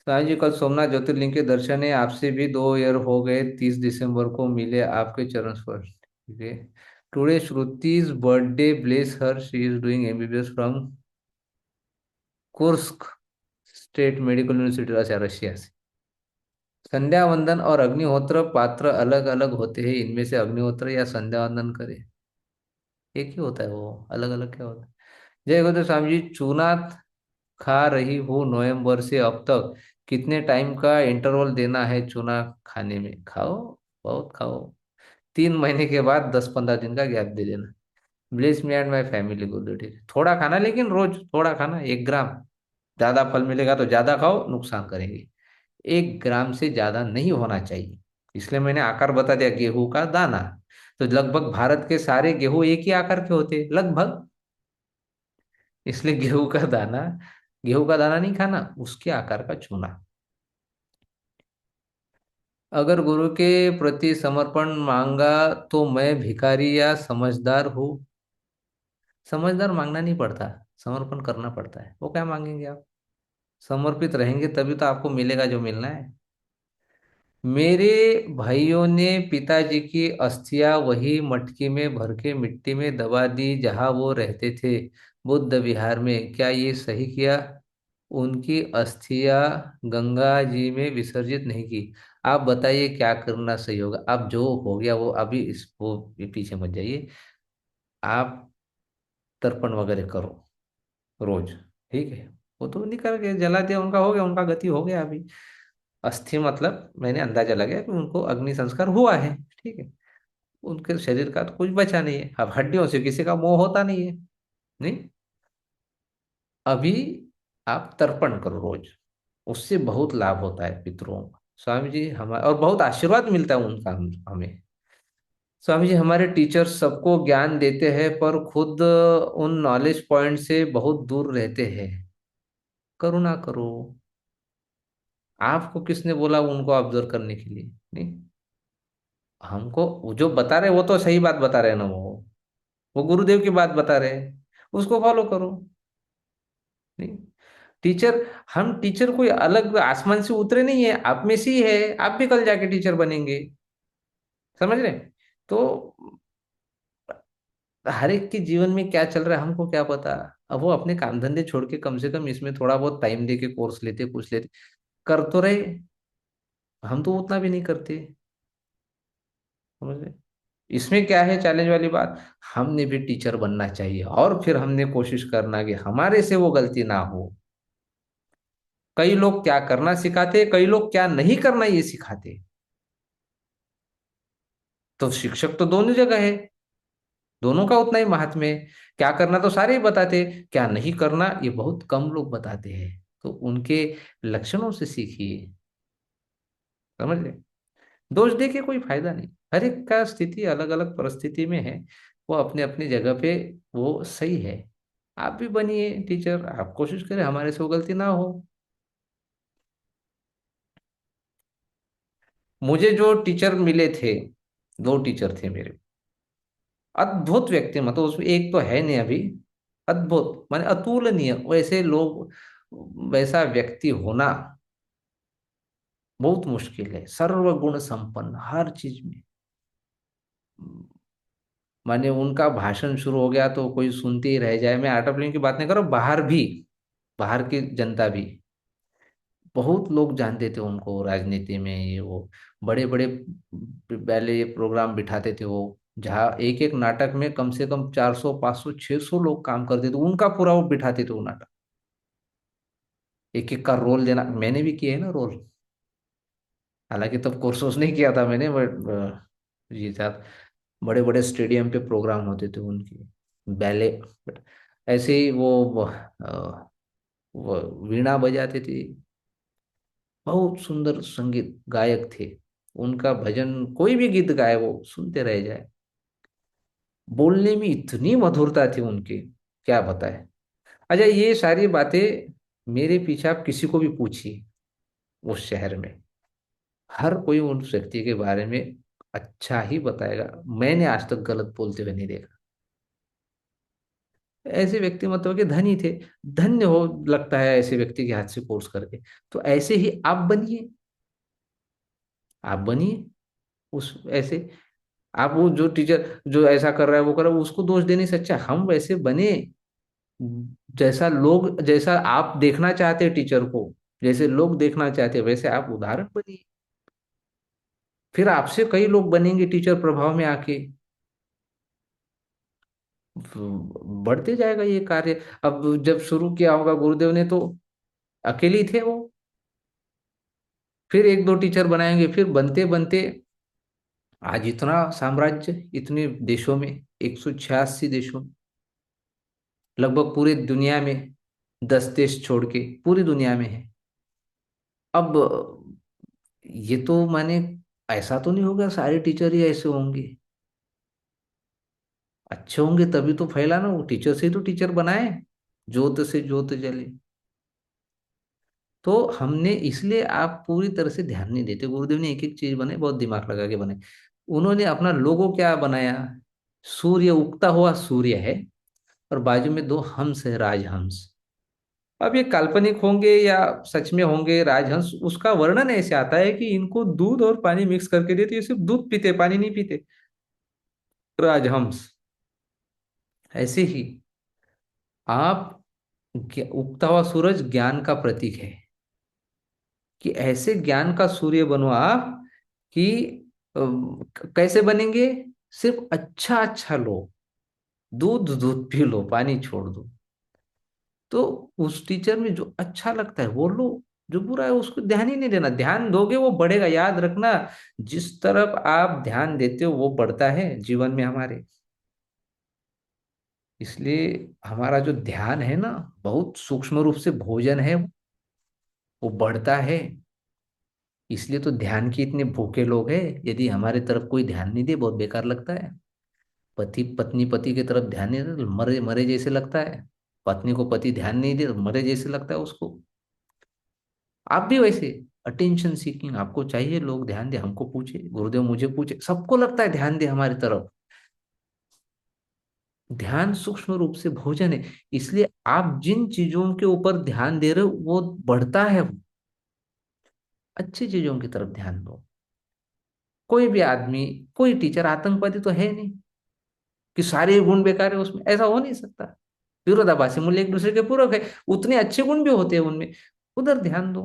साईं जी, कल सोमनाथ ज्योतिर्लिंग के दर्शन है, आपसे भी 2 ईयर हो गए, 30 दिसंबर को मिले आपके चरण स्पर्श, ठीक है। Today Shruti's birthday, bless her, she is doing MBBS from Kursk State Medical University, अच्छा रशिया से। संध्या वंदन और अग्निहोत्र पात्र अलग अलग होते हैं, इनमें से अग्निहोत्र या संध्या वंदन करें, एक ही होता है वो, अलग अलग क्या होता है? जय गुरुदेव स्वामी जी, चूना खा रही हूँ नवंबर से अब तक, कितने टाइम का इंटरवल देना है चूना खाने में, खाओ, बहुत खाओ। 3 महीने के बाद 10-15 दिन का गैप दे देना। Bless me and my family को दो, ठीक है? थोड़ा खाना, लेकिन रोज थोड़ा खाना, 1 ग्राम। ज्यादा फल मिलेगा तो ज्यादा खाओ, नुकसान करेंगे। 1 ग्राम से ज्यादा नहीं होना चाहिए। इसलिए मैंने आकार बता दिया, गेहूं का दाना। तो लगभग भारत के सारे गेहूं एक ही आकार के होते हैं लगभग। इसलिए गेहूं का दाना नहीं खाना, उसके आकार का चूना। अगर गुरु के प्रति समर्पण मांगा तो मैं भिखारी या समझदार हूँ? समझदार मांगना नहीं पड़ता, समर्पण करना पड़ता है। वो क्या मांगेंगे आप? समर्पित रहेंगे तभी तो आपको मिलेगा जो मिलना है। मेरे भाइयों ने पिताजी की अस्थियां वही मटकी में भर के मिट्टी में दबा दी जहां वो रहते थे, बुद्ध विहार में। क्या ये सही किया? उनकी अस्थियां गंगा जी में विसर्जित नहीं की। आप बताइए क्या करना सही होगा? अब जो हो गया वो अभी इसको पीछे मत जाइए। आप तर्पण वगैरह करो रोज, ठीक है? वो तो निकल गए, जला दिया, उनका हो गया, उनका गति हो गया अभी। अस्थि मतलब मैंने अंदाजा लगाया कि उनको अग्नि संस्कार हुआ है, ठीक है? उनके शरीर का तो कुछ बचा नहीं है। अब हड्डियों से किसी का मोह होता नहीं है। नहीं। अभी आप तर्पण करो रोज, उससे बहुत लाभ होता है पितरों का। स्वामी जी हमारे, और बहुत आशीर्वाद मिलता है उनका हमें। स्वामी जी हमारे टीचर सबको ज्ञान देते हैं पर खुद उन नॉलेज पॉइंट से बहुत दूर रहते हैं। करुणा करो। आपको किसने बोला उनको ऑब्जर्व करने के लिए? नहीं। हमको वो जो बता रहे वो तो सही बात बता रहे हैं ना, वो गुरुदेव की बात बता रहे हैं, उसको फॉलो करो। नहीं। टीचर, हम टीचर कोई अलग आसमान से उतरे नहीं है, आप में से ही है। आप भी कल जाके टीचर बनेंगे। समझ रहे हैं? तो हर एक के जीवन में क्या चल रहा है हमको क्या पता। अब वो अपने काम धंधे छोड़ के कम से कम इसमें थोड़ा बहुत टाइम दे के कोर्स लेते, कुछ लेते, कर तो रहे। हम तो उतना भी नहीं करते। समझ रहे? इसमें क्या है चैलेंज वाली बात? हमने भी टीचर बनना चाहिए और फिर हमने कोशिश करना कि हमारे से वो गलती ना हो। कई लोग क्या करना सिखाते, कई लोग क्या नहीं करना ये सिखाते। तो शिक्षक तो दोनों जगह है, दोनों का उतना ही महात्म्य है। क्या करना तो सारे ही बताते, क्या नहीं करना ये बहुत कम लोग बताते हैं। तो उनके लक्षणों से सीखिए। समझ रहे? दोष दे के कोई फायदा नहीं। हर एक का स्थिति अलग अलग परिस्थिति में है, वो अपने अपनी जगह पे वो सही है। आप भी बनिए टीचर, आप कोशिश करें हमारे से वो गलती ना हो। मुझे जो टीचर मिले थे, 2 टीचर थे मेरे, अद्भुत व्यक्ति। मतलब उसमें एक तो है नहीं अभी, अद्भुत माने अतुलनीय। वैसे लोग, वैसा व्यक्ति होना बहुत मुश्किल है। सर्वगुण संपन्न हर चीज में। माने उनका भाषण शुरू हो गया तो कोई सुनते ही रह जाए। मैं आर्ट ऑफ लिविंग की बात नहीं कर रहा हूं, बाहर भी, बाहर की जनता भी, बहुत लोग जानते थे उनको राजनीति में। ये वो बड़े बड़े पहले ये प्रोग्राम बिठाते थे वो, जहाँ एक एक नाटक में कम से कम 400 500 600 लोग काम करते थे, उनका पूरा वो बिठाते थे वो नाटक। एक एक का रोल देना, मैंने भी किया है ना रोल। हालांकि तब कोर्स नहीं किया था मैंने, बट ये था। बड़े बड़े स्टेडियम पे प्रोग्राम होते थे उनके, बैले। बट ऐसे ही वो वीणा बजाते थे। बहुत सुंदर संगीत गायक थे। उनका भजन कोई भी गीत गाए वो सुनते रह जाए। बोलने में इतनी मधुरता थी उनकी, क्या बताए। अच्छा, ये सारी बातें मेरे पीछे आप किसी को भी पूछिए उस शहर में, हर कोई उस व्यक्ति के बारे में अच्छा ही बताएगा। मैंने आज तक गलत बोलते हुए नहीं देखा। ऐसे व्यक्ति मतलब कि धनी थे। धन्य हो लगता है ऐसे व्यक्ति के हाथ से कोर्स करके। तो ऐसे ही आप बनिए, आप बनिए उस ऐसे। आप वो जो टीचर जो ऐसा कर रहा है वो कर रहा है, उसको दोष देने से अच्छा हम वैसे बने, जैसा लोग, जैसा आप देखना चाहते हैं टीचर को, जैसे लोग देखना चाहते हैं वैसे आप उदाहरण बनिए। फिर आपसे कई लोग बनेंगे टीचर प्रभाव में आके। बढ़ते जाएगा ये कार्य। अब जब शुरू किया होगा गुरुदेव ने तो अकेले ही थे वो। फिर 1 2 टीचर बनाएंगे, फिर बनते बनते आज इतना साम्राज्य, इतने देशों में, 186 देशों में, लगभग पूरी दुनिया में, 10 देश छोड़ के पूरी दुनिया में है। अब ये तो माने, ऐसा तो नहीं होगा सारे टीचर ही ऐसे होंगे। अच्छे होंगे तभी तो फैला ना, वो टीचर से ही तो टीचर बनाए, जोत से जोत जले। तो हमने इसलिए, आप पूरी तरह से ध्यान नहीं देते, गुरुदेव ने एक एक चीज बनाई, बहुत दिमाग लगा के बनाई। उन्होंने अपना लोगो क्या बनाया, सूर्य, उगता हुआ सूर्य है, और बाजू में दो हंस है, राजहंस। अब ये काल्पनिक होंगे या सच में होंगे राजहंस, उसका वर्णन ऐसे आता है कि इनको दूध और पानी मिक्स करके देते, ये सिर्फ दूध पीते, पानी नहीं पीते, राजहंस। ऐसे ही आप, उगता हुआ सूरज ज्ञान का प्रतीक है, कि ऐसे ज्ञान का सूर्य बनो आप, कि कैसे बनेंगे, सिर्फ अच्छा अच्छा लो, दूध दूध पी लो, पानी छोड़ दो। तो उस टीचर में जो अच्छा लगता है वो लो, जो बुरा है उसको ध्यान ही नहीं देना, ध्यान दोगे वो बढ़ेगा, याद रखना। जिस तरफ आप ध्यान देते हो वो बढ़ता है जीवन में हमारे। इसलिए हमारा जो ध्यान है ना, बहुत सूक्ष्म रूप से भोजन है, वो बढ़ता है। इसलिए तो ध्यान के इतने भूखे लोग हैं। यदि हमारे तरफ कोई ध्यान नहीं दे, बहुत बेकार लगता है। पति पत्नी, पति की तरफ ध्यान नहीं दे तो मरे मरे जैसे लगता है। पत्नी को पति ध्यान नहीं दे तो मरे जैसे लगता है उसको। आप भी वैसे, अटेंशन सीकिंग आपको चाहिए, लोग ध्यान दे, हमको पूछे, गुरुदेव मुझे पूछे, सबको लगता है ध्यान दे हमारी तरफ। ध्यान सूक्ष्म रूप से भोजन है। इसलिए आप जिन चीजों के ऊपर ध्यान दे रहे हो वो बढ़ता है, वो अच्छी चीजों की तरफ ध्यान दो। कोई भी आदमी, कोई टीचर आतंकवादी तो है नहीं, कि सारे गुण बेकार है उसमें, ऐसा हो नहीं सकता। विरोधाभासी मूल्य एक दूसरे के पूरक है, उतने अच्छे गुण भी होते हैं उनमें, उधर ध्यान दो।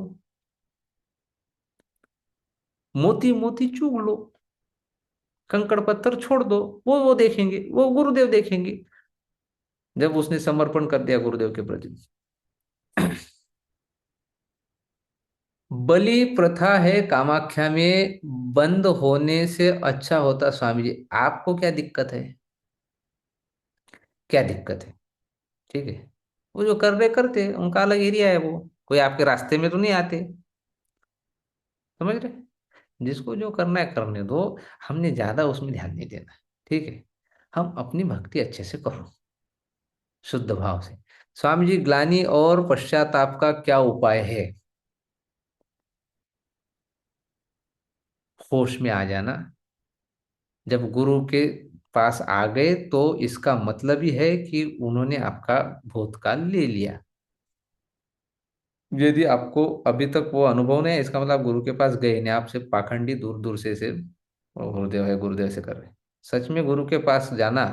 मोती मोती चुग लो, कंकड़ पत्थर छोड़ दो, वो देखेंगे, वो गुरुदेव देखेंगे, जब उसने समर्पण कर दिया गुरुदेव के प्रति। बलि प्रथा है कामाख्या में, बंद होने से अच्छा होता स्वामी जी। आपको क्या दिक्कत है, क्या दिक्कत है? ठीक है, वो जो कर रहे करते, उनका अलग एरिया है, वो कोई आपके रास्ते में तो नहीं आते, समझ रहे? जिसको जो करना है करने दो, हमने ज्यादा उसमें ध्यान नहीं देना। ठीक है, हम अपनी भक्ति अच्छे से करो, शुद्ध भाव से। स्वामी जी, ग्लानि और पश्चाताप का क्या उपाय है? होश में आ जाना। जब गुरु के पास आ गए तो इसका मतलब ही है कि उन्होंने आपका भूतकाल ले लिया। यदि आपको अभी तक वो अनुभव नहीं है, इसका मतलब आप गुरु के पास गए नहीं, आप सिर्फ पाखंडी दूर दूर से सिर्फ वो गुरुदेव है गुरुदेव से कर रहे हैं। सच में गुरु के पास जाना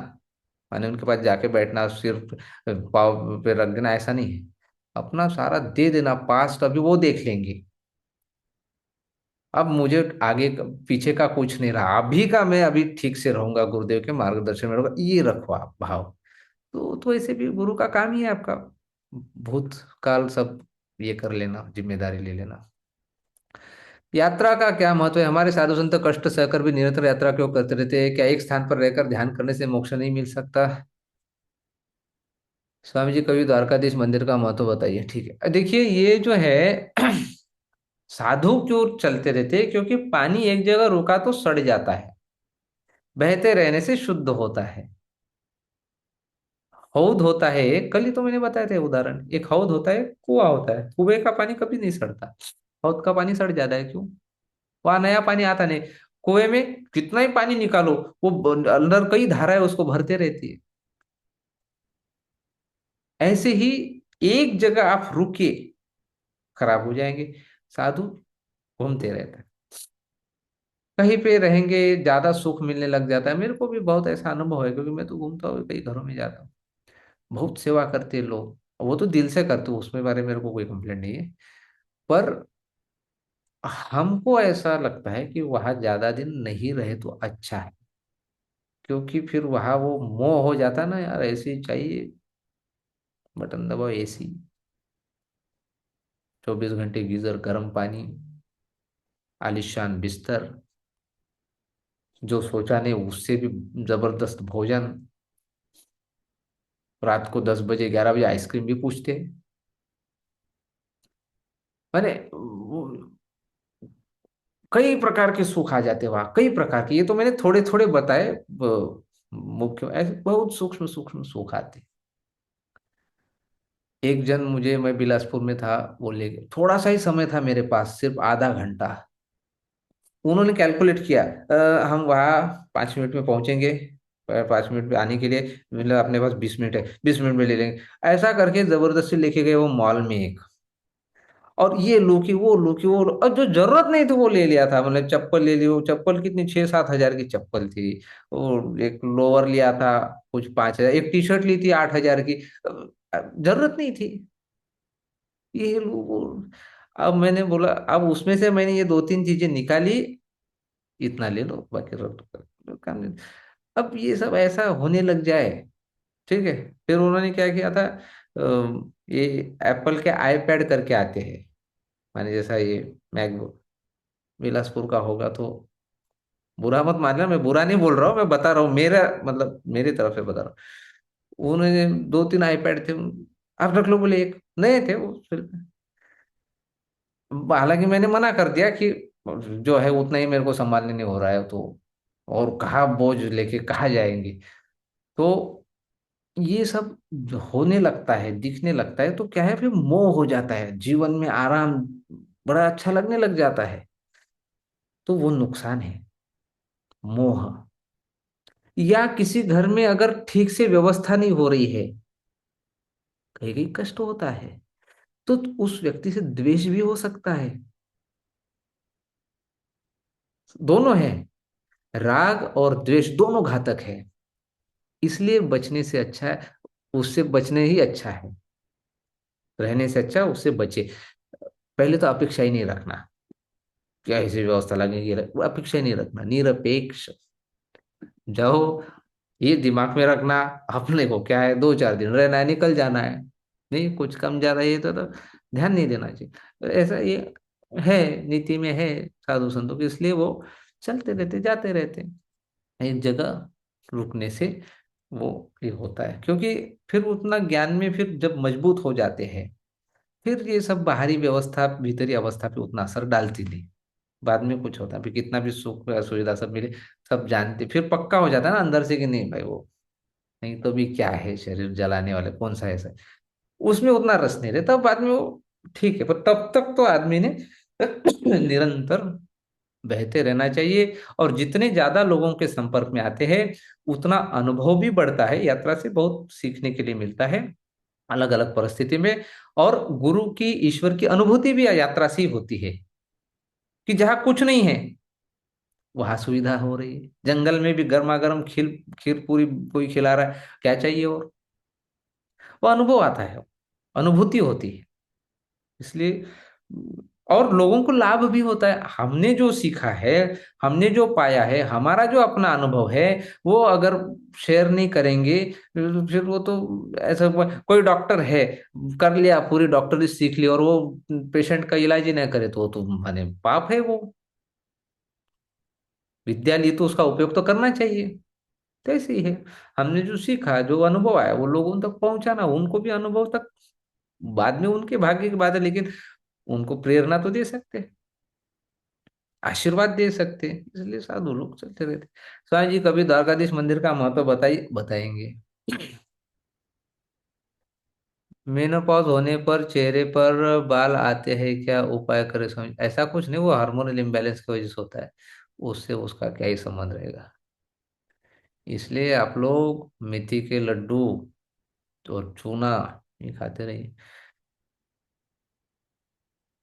माने उनके पास जाके बैठना, सिर्फ पाव पे रख देना, ऐसा नहीं है। अपना सारा दे देना, पास्ट अभी वो देख लेंगे। अब मुझे आगे पीछे का कुछ नहीं रहा, अभी का मैं अभी ठीक से रहूंगा, गुरुदेव के मार्गदर्शन में रहूंगा, ये रखो आप भाव। तो ऐसे भी गुरु का काम ही है आपका, भूतकाल सब ये कर लेना, जिम्मेदारी ले लेना। यात्रा का क्या महत्व है? हमारे साधु संत कष्ट सहकर भी निरंतर यात्रा क्यों करते रहते हैं? क्या एक स्थान पर रहकर ध्यान करने से मोक्ष नहीं मिल सकता? स्वामी जी, कभी द्वारकाधीश मंदिर का महत्व बताइए। ठीक है, देखिए ये जो है, साधु क्यों चलते रहते हैं? क्योंकि पानी एक जगह रुका तो सड़ जाता है, बहते रहने से शुद्ध होता है। हौद होता है एक, कल ही तो मैंने बताया था उदाहरण, एक हौद होता है, कुआं होता है, कुएं का पानी कभी नहीं सड़ता, हौद का पानी सड़ जाता है, क्यों? वहां नया पानी आता नहीं। कुएं में कितना ही पानी निकालो, वो अंदर कई धाराएं उसको भरते रहती है। ऐसे ही एक जगह आप रुके, खराब हो जाएंगे। साधु घूमते रहते हैं, कहीं पे रहेंगे, ज्यादा सुख मिलने लग जाता है। मेरे को भी बहुत ऐसा अनुभव है, क्योंकि मैं तो घूमता हूँ, कई घरों में जाता हूँ, बहुत सेवा करते हैं लोग, वो तो दिल से करते हो, उसमें बारे में मेरे को कोई कंप्लेंट नहीं है। पर हमको ऐसा लगता है कि वहां ज्यादा दिन नहीं रहे तो अच्छा है, क्योंकि फिर वहां वो मोह हो जाता है ना, यार ऐसे ही चाहिए, बटन दबाओ एसी, 24 घंटे गीजर, गर्म पानी, आलिशान बिस्तर, जो सोचा नहीं उससे भी जबरदस्त भोजन। रात को 10 बजे 11 बजे आइसक्रीम भी पूछते हैं। मैंने कई प्रकार के सुख आ जाते हैं वहां, कई प्रकार के। ये तो मैंने थोड़े थोड़े बताए, मुख्य ऐसे बहुत सूक्ष्म सूक्ष्म सुख आते हैं। एक जन मुझे, मैं बिलासपुर में था, वो ले गए, थोड़ा सा ही समय था मेरे पास, सिर्फ आधा घंटा। उन्होंने कैलकुलेट किया, हम वहाँ 5 मिनट में पहुंचेंगे, 5 मिनट में आने के लिए, मतलब अपने पास 20 मिनट है, 20 मिनट में ले लेंगे। ऐसा करके जबरदस्ती लेके गए वो मॉल में एक। और ये लो कि वो लो कि वो लो, और जो जरूरत नहीं थी वो ले लिया था। मतलब चप्पल ले ली, वो चप्पल कितनी 6-7 हजार की चप्पल थी। और एक लोअर लिया था कुछ 5 हजार, एक टी शर्ट ली थी 8 हजार की। जरूरत नहीं थी। ये लो वो। अब मैंने बोला, अब उसमें से मैंने ये दो तीन चीजें निकाली, इतना ले लो बाकी रख दो, काम नहीं। अब ये सब ऐसा होने लग जाए, ठीक है। फिर उन्होंने क्या किया था, ये एप्पल के आईपैड करके आते हैं, माने जैसा ये मैकबुक, बिलासपुर का होगा तो बुरा मत मानना, मैं बुरा नहीं बोल रहा हूँ, मैं बता रहा हूँ मेरा, मतलब मेरी तरफ से बता रहा हूँ। उन्होंने दो तीन आईपैड थे, आप रख लो बोले, एक नए थे वो सिर्फ। हालांकि मैंने मना कर दिया कि जो है उतना ही मेरे को संभालने नहीं हो रहा है तो, और कहाँ बोझ लेके कहाँ जाएंगे। तो ये सब जो होने लगता है, दिखने लगता है, तो क्या है, फिर मोह हो जाता है, जीवन में आराम बड़ा अच्छा लगने लग जाता है। तो वो नुकसान है, मोह। या किसी घर में अगर ठीक से व्यवस्था नहीं हो रही है, कहीं कहीं कष्ट होता है, तो उस व्यक्ति से द्वेष भी हो सकता है। दोनों है, राग और द्वेष दोनों घातक है। इसलिए बचने से अच्छा है, उससे बचने ही अच्छा है, रहने से अच्छा उससे बचे। पहले तो अपेक्षा ही नहीं रखना, क्या ऐसी व्यवस्था लगेगी, वो अपेक्षा ही नहीं रखना, निरपेक्ष जाओ। ये दिमाग में रखना, अपने को क्या है, 2-4 दिन रहना है, निकल जाना है। नहीं कुछ कम ज्यादा ये तो ध्यान नहीं देना चाहिए। तो ऐसा ये है, नीति में है साधु संतों की, इसलिए वो चलते रहते, जाते रहते हैं। एक जगह रुकने से वो ये होता है, क्योंकि फिर उतना ज्ञान में फिर जब मजबूत हो जाते हैं, फिर ये सब बाहरी व्यवस्था भीतरी अवस्था पे उतना असर डालती नहीं। बाद में कुछ होता है, फिर कितना भी सुख या सुविधा सब मिले, सब जानते, फिर पक्का हो जाता है ना अंदर से कि नहीं भाई वो, नहीं तो भी क्या है, शरीर जलाने वाले कौन सा ऐसा है। उसमें उतना रस नहीं रहता बाद में वो, ठीक है। पर तब तक तो आदमी ने निरंतर बहते रहना चाहिए। और जितने ज्यादा लोगों के संपर्क में आते हैं, उतना अनुभव भी बढ़ता है, यात्रा से बहुत सीखने के लिए मिलता है, अलग अलग परिस्थिति में। और गुरु की, ईश्वर की अनुभूति भी यात्रा से ही होती है, कि जहाँ कुछ नहीं है वहां सुविधा हो रही है। जंगल में भी गर्मा गर्म खीर, खीर पूरी कोई खिला रहा है, क्या चाहिए और। वो अनुभव आता है, अनुभूति होती है। इसलिए और लोगों को लाभ भी होता है, हमने जो सीखा है, हमने जो पाया है, हमारा जो अपना अनुभव है, वो अगर शेयर नहीं करेंगे, फिर वो तो ऐसा कोई डॉक्टर है, कर लिया पूरी डॉक्टरी सीख ली और वो पेशेंट का इलाज ही नहीं करे, तो वो तो माने पाप है वो। विद्या ली तो उसका उपयोग तो करना चाहिए। तो ऐसे ही है, हमने जो सीखा, जो अनुभव आया, वो लोगों तक पहुंचाना, उनको भी अनुभव तक, बाद में उनके भाग्य की बात है, लेकिन उनको प्रेरणा तो दे सकते हैं, आशीर्वाद दे सकते हैं। इसलिए साधु लोग चलते रहते। स्वामी जी कभी द्वारकाधीश मंदिर का महत्व बताइए, बताएंगे। मेनोपॉज होने पर चेहरे पर बाल आते हैं, क्या उपाय करें स्वामी जी? ऐसा कुछ नहीं, वो हार्मोनल इम्बैलेंस की वजह से होता है, उससे उसका क्या ही संबंध रहेगा। इसलिए आप लोग मेथी के लड्डू और चूना ये खाते रहिए,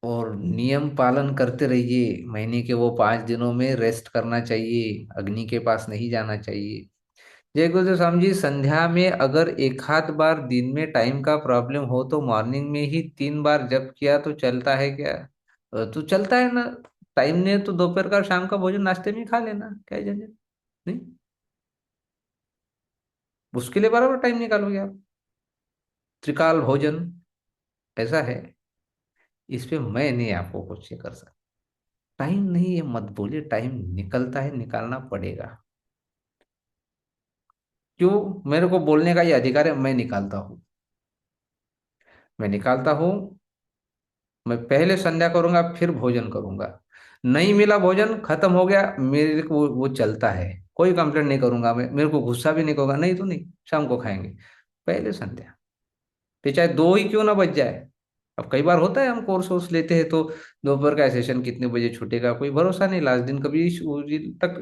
और नियम पालन करते रहिए। महीने के वो 5 दिनों में रेस्ट करना चाहिए, अग्नि के पास नहीं जाना चाहिए। जय गुरुदेव स्वामी जी, संध्या में अगर एक आध बार दिन में टाइम का प्रॉब्लम हो तो मॉर्निंग में ही 3 बार जप किया तो चलता है क्या? तो चलता है ना। टाइम ने तो दोपहर का शाम का भोजन नाश्ते में ही खा लेना, क्या है झंझट। नहीं, उसके लिए बराबर टाइम निकालोगे आप। त्रिकाल भोजन ऐसा है, इस पे मैं नहीं आपको कुछ ये कर सकता। टाइम नहीं, ये मत बोलिए, टाइम निकलता है, निकालना पड़ेगा। क्यों? मेरे को बोलने का ये अधिकार है, मैं निकालता हूँ, मैं निकालता हूँ। मैं पहले संध्या करूंगा, फिर भोजन करूंगा। नहीं मिला भोजन, खत्म हो गया, मेरे को वो चलता है। कोई कंप्लेंट नहीं करूंगा मैं, मेरे को गुस्सा भी नहीं होगा, नहीं तो नहीं, शाम को खाएंगे। पहले संध्या, फिर चाहे दो ही क्यों ना बच जाए। अब कई बार होता है हम कोर्स वोर्स लेते हैं तो दोपहर का सेशन कितने बजे छूटेगा कोई भरोसा नहीं, लास्ट दिन कभी उस दिन तक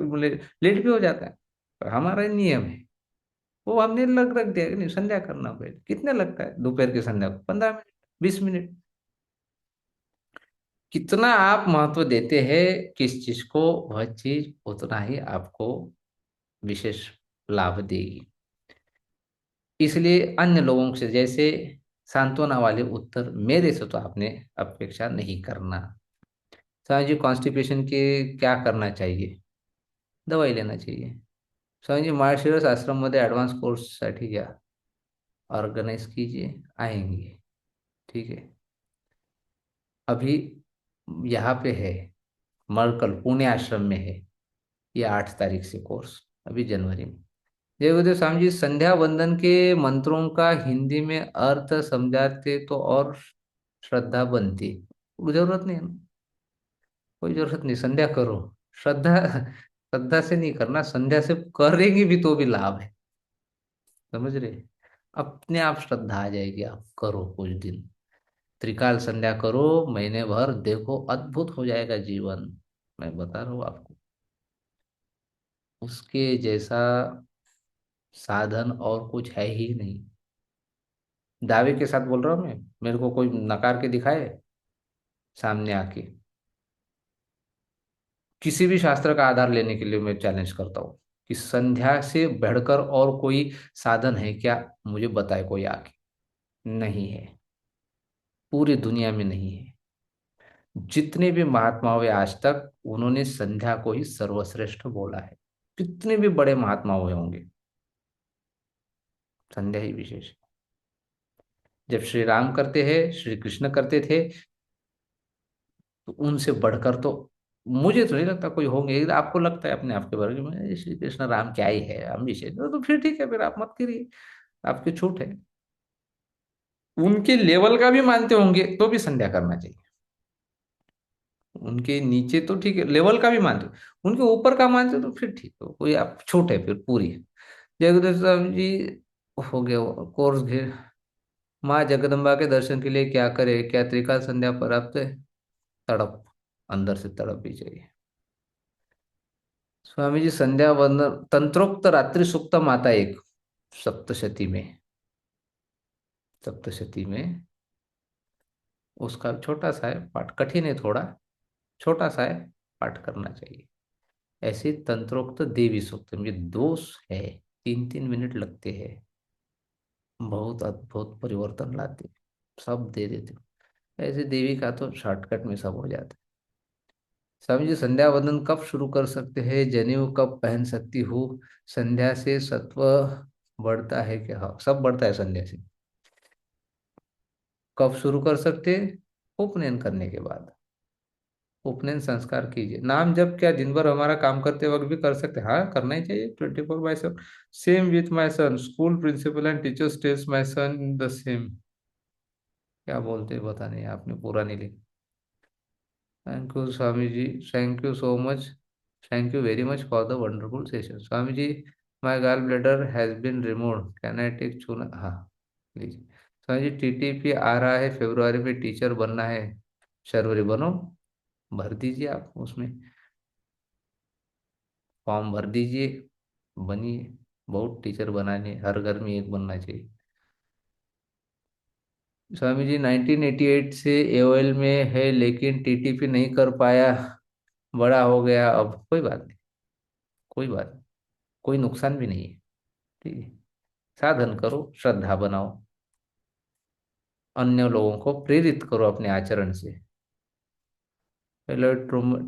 लेट भी हो जाता है। पर हमारा नियम है, वो हमने लग रख दिया कि नहीं संध्या करना पड़ेगा। कितने लगता है दोपहर की संध्या को? 15 मिनट, 20 मिनट। कितना आप महत्व देते हैं किस चीज को, वह चीज उतना ही आपको विशेष लाभ देगी। इसलिए अन्य लोगों से जैसे सांत्वना वाले उत्तर मेरे से तो आपने अपेक्षा नहीं करना। स्वामी जी, कॉन्स्टिपेशन के क्या करना चाहिए? दवाई लेना चाहिए। स्वामी जी, मार्शियस आश्रम मध्ये ॲडव्हान्स कोर्ससाठी या, ऑर्गेनाइज कीजिए, आएंगे। ठीक है। अभी यहाँ पे है, मरकल पुणे आश्रम में है, ये 8 तारीख से कोर्स, अभी जनवरी में। जय गुरुदेव। स्वामी जी, संध्या वंदन के मंत्रों का हिंदी में अर्थ समझाते तो और श्रद्धा बनती। जरूरत नहीं है ना, कोई जरूरत नहीं, संध्या करो। श्रद्धा, श्रद्धा से नहीं करना, संध्या से करेंगे भी तो भी लाभ है। समझ रहे? अपने आप श्रद्धा आ जाएगी, आप करो कुछ दिन, त्रिकाल संध्या करो, महीने भर देखो, अद्भुत हो जाएगा जीवन। मैं बता रहा हूँ आपको, उसके जैसा साधन और कुछ है ही नहीं। दावे के साथ बोल रहा हूँ मैं, मेरे को कोई नकार के दिखाए सामने आके, किसी भी शास्त्र का आधार लेने के लिए मैं चैलेंज करता हूँ कि संध्या से बढ़कर और कोई साधन है क्या? मुझे बताए कोई आके। नहीं है, पूरी दुनिया में नहीं है। जितने भी महात्मा हुए आज तक, उन्होंने संध्या को ही सर्वश्रेष्ठ बोला है। कितने भी बड़े महात्मा हुए होंगे, संध्या ही विशेष है। जब श्री राम करते हैं, श्री कृष्ण करते थे, तो उनसे बढ़कर तो मुझे तो नहीं लगता कोई होंगे। आपको लगता है अपने आप के बारे में श्री कृष्ण राम क्या ही है, हम विशेष, तो फिर ठीक है, फिर आप मत करिए, आपकी छूट है। उनके लेवल का भी मानते होंगे तो भी संध्या करना चाहिए। उनके नीचे तो ठीक है, लेवल का भी मानते हो, उनके ऊपर का मानते हो तो फिर ठीक है, कोई आप छूट है फिर पूरी। जय गुरुदेव स्वामी जी, हो गया कोर्स घेर। माँ जगदम्बा के दर्शन के लिए क्या करे? क्या त्रिकाल संध्या पर्याप्त है? तड़प, अंदर से तड़प ही चाहिए। स्वामी जी, संध्या वंदन तंत्रोक्त रात्रि सुक्त माता एक, सप्तशती में, सप्तशती में उसका छोटा सा है पाठ, कठिन है थोड़ा, छोटा सा है, पाठ करना चाहिए। ऐसे तंत्रोक्त देवी सूक्त में दोष है, 3-3 मिनट लगते हैं, बहुत अद्भुत परिवर्तन लाते, सब दे देते। ऐसे देवी का तो शॉर्टकट में सब हो जाता है। स्वामी जी, संध्या वंदन कब शुरू कर सकते हैं? जनेऊ कब पहन सकती हूँ? संध्या से सत्व बढ़ता है क्या? हाँ, सब बढ़ता है संध्या से। कब शुरू कर सकते हैं? उपनयन करने के बाद। उपनयन संस्कार कीजिए। नाम जब क्या दिन भर हमारा काम करते वक्त भी कर सकते हैं? हाँ, करना ही चाहिए, 24/7। Same with my son, school principal and teachers test my son in the same. क्या बोलते हैं पता नहीं, आपने पूरा नहीं लिखा। Thank you Swami ji, thank you so much, thank you very much for the wonderful session. Swami ji, my gall bladder has been removed, can I take चूना? हाँ, प्लीज। स्वामी जी, टीटीपी आ रहा है, फरवरी में टीचर बनना है। फरवरी बनो, भर दीजिए आप उसमें, फॉर्म भर दीजिए, बनिए। बहुत टीचर बनाने, हर घर में एक बनना चाहिए। स्वामी जी, 1988 से एओएल में है लेकिन टीटीपी नहीं कर पाया, बड़ा हो गया अब। कोई बात नहीं, कोई बात नहीं, कोई नुकसान भी नहीं है। ठीक है, साधन करो, श्रद्धा बनाओ, अन्य लोगों को प्रेरित करो अपने आचरण से। पहले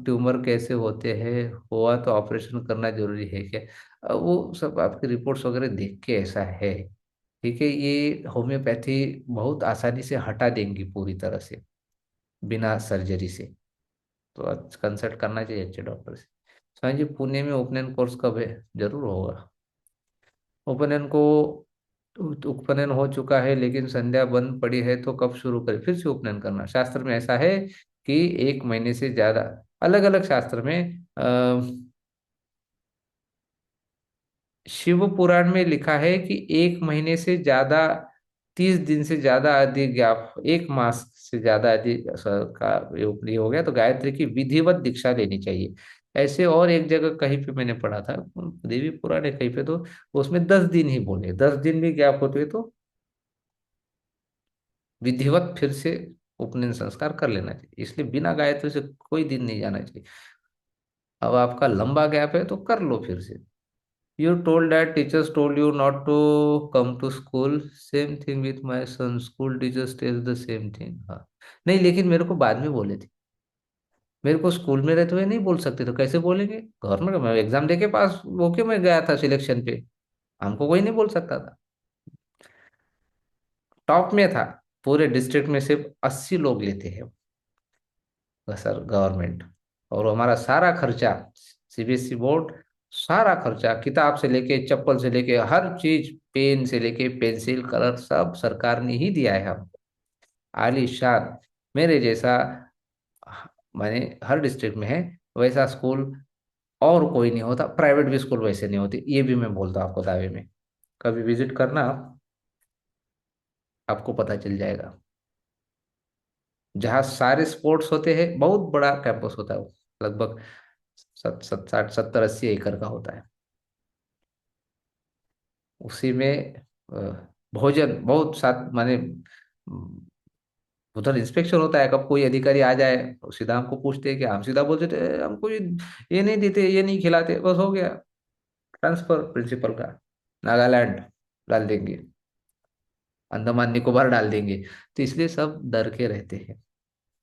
ट्यूमर कैसे होते हैं, हुआ तो ऑपरेशन करना जरूरी है क्या? वो सब आपकी रिपोर्ट्स वगैरह देख के ऐसा है। ठीक है, ये होम्योपैथी बहुत आसानी से हटा देंगी पूरी तरह से, बिना सर्जरी से। तो कंसल्ट करना चाहिए अच्छे डॉक्टर से। स्वामी जी पुणे में ओपनयन कोर्स कब है? जरूर होगा। उपनयन को उपनयन हो चुका है लेकिन संध्या बंद पड़ी है, तो कब शुरू करें? फिर से उपनयन करना, शास्त्र में ऐसा है कि 1 महीने से ज्यादा, अलग अलग शास्त्र में शिव पुराण में लिखा है कि 1 महीने से ज्यादा, 30 दिन से ज्यादा अधिक गैप, 1 मास से ज्यादा अधिक का ये हो गया तो गायत्री की विधिवत दीक्षा लेनी चाहिए। ऐसे और एक जगह कहीं पे मैंने पढ़ा था, देवी पुराण है कहीं पे, तो उसमें 10 दिन ही बोले, 10 दिन भी गैप होते तो विधिवत फिर से उपनयन संस्कार कर लेना चाहिए। इसलिए बिना गायत्री से कोई दिन नहीं जाना चाहिए। अब आपका लंबा गैप है तो कर लो फिर से। You told that teachers told you not to come to school, same thing with my son, school teachers tell the same thing. हाँ, नहीं लेकिन मेरे को बाद में बोले थे। मेरे को स्कूल में रहते हुए नहीं बोल सकते तो कैसे बोलेंगे? घर में मैं एग्जाम दे के पास होके मैं गया था सिलेक्शन पे, हमको कोई नहीं बोल सकता था। टॉप में था, पूरे डिस्ट्रिक्ट में सिर्फ 80 लोग लेते हैं सर गवर्नमेंट। और हमारा सारा खर्चा, सीबीएसई बोर्ड, सारा खर्चा किताब से लेके चप्पल से लेके हर चीज, पेन से लेके पेंसिल कलर सब सरकार ने ही दिया है हमको, आलीशान। मेरे जैसा मैंने हर डिस्ट्रिक्ट में है वैसा स्कूल और कोई नहीं होता, प्राइवेट भी स्कूल वैसे नहीं होते, ये भी मैं बोलता हूँ आपको दावे में। कभी विजिट करना, आपको पता चल जाएगा। जहाँ सारे स्पोर्ट्स होते हैं, बहुत बड़ा कैंपस होता है वो, लगभग 60 70 80 एकड़ का होता है। उसी में अ, भोजन बहुत साथ माने, उधर इंस्पेक्शन होता है, कब कोई अधिकारी आ जाए तो सीधा हमको पूछते हैं कि हम सीधा बोलते थे हमको ये नहीं देते, ये नहीं खिलाते, बस हो गया, ट्रांसफर प्रिंसिपल का, नागालैंड डाल देंगे, अंडमान निकोबार डाल देंगे। तो इसलिए सब डर के रहते हैं।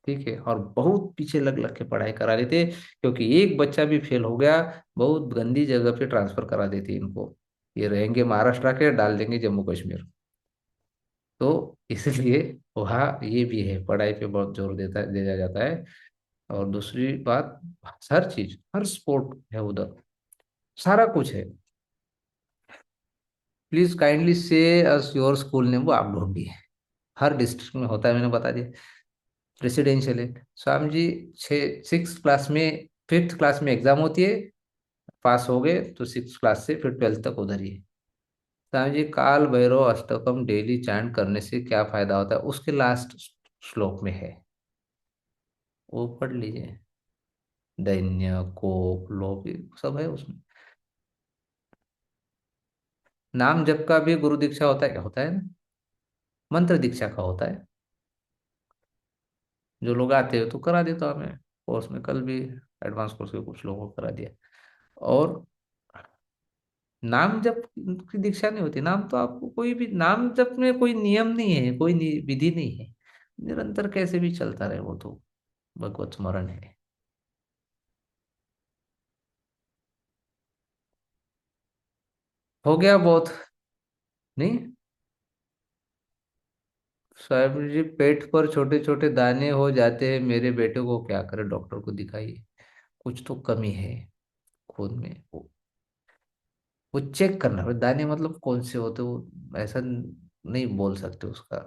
ठीक है, और बहुत पीछे लग लग के पढ़ाई करा लेते, क्योंकि एक बच्चा भी फेल हो गया, बहुत गंदी जगह पे ट्रांसफर करा देते इनको। ये रहेंगे महाराष्ट्र के, डाल देंगे जम्मू कश्मीर। तो इसलिए वहाँ ये भी है, पढ़ाई पे बहुत जोर दिया जाता है। और दूसरी बात, हर चीज, हर स्पोर्ट है उधर, सारा कुछ है। प्लीज काइंडली से अस योर स्कूल नेम, वो आप ढूंढिए, हर डिस्ट्रिक्ट में होता है, मैंने बता दिया। रेसिडेंशियल है स्वामी जी। 6 क्लास में, 5th क्लास में एग्जाम होती है, पास हो गए तो 6 क्लास से फिर 12th तक उधर ही है। स्वामी जी काल भैरव अष्टकम डेली चैंट करने से क्या फायदा होता है? उसके लास्ट श्लोक में है, वो पढ़ लीजिए। दैन्य कोप लोभ ये सब है उसमें। नाम जप का भी गुरु दीक्षा होता है, क्या होता है ना, मंत्र दीक्षा का होता है। जो लोग आते हैं तो करा देता हमें कोर्स में, कल भी एडवांस कोर्स के कुछ लोगों को करा दिया। और नाम जप की दीक्षा नहीं होती, नाम तो आपको कोई भी, नाम जप में कोई नियम नहीं है, कोई विधि नहीं है, निरंतर कैसे भी चलता रहे वो तो भगवत स्मरण है। हो गया बहुत। नहीं, साहब जी पेट पर छोटे छोटे दाने हो जाते हैं, मेरे बेटे को क्या करे? डॉक्टर को दिखाइए, कुछ तो कमी है खून में। वो चेक करना है, दाने मतलब कौन से होते, वो ऐसा नहीं बोल सकते उसका,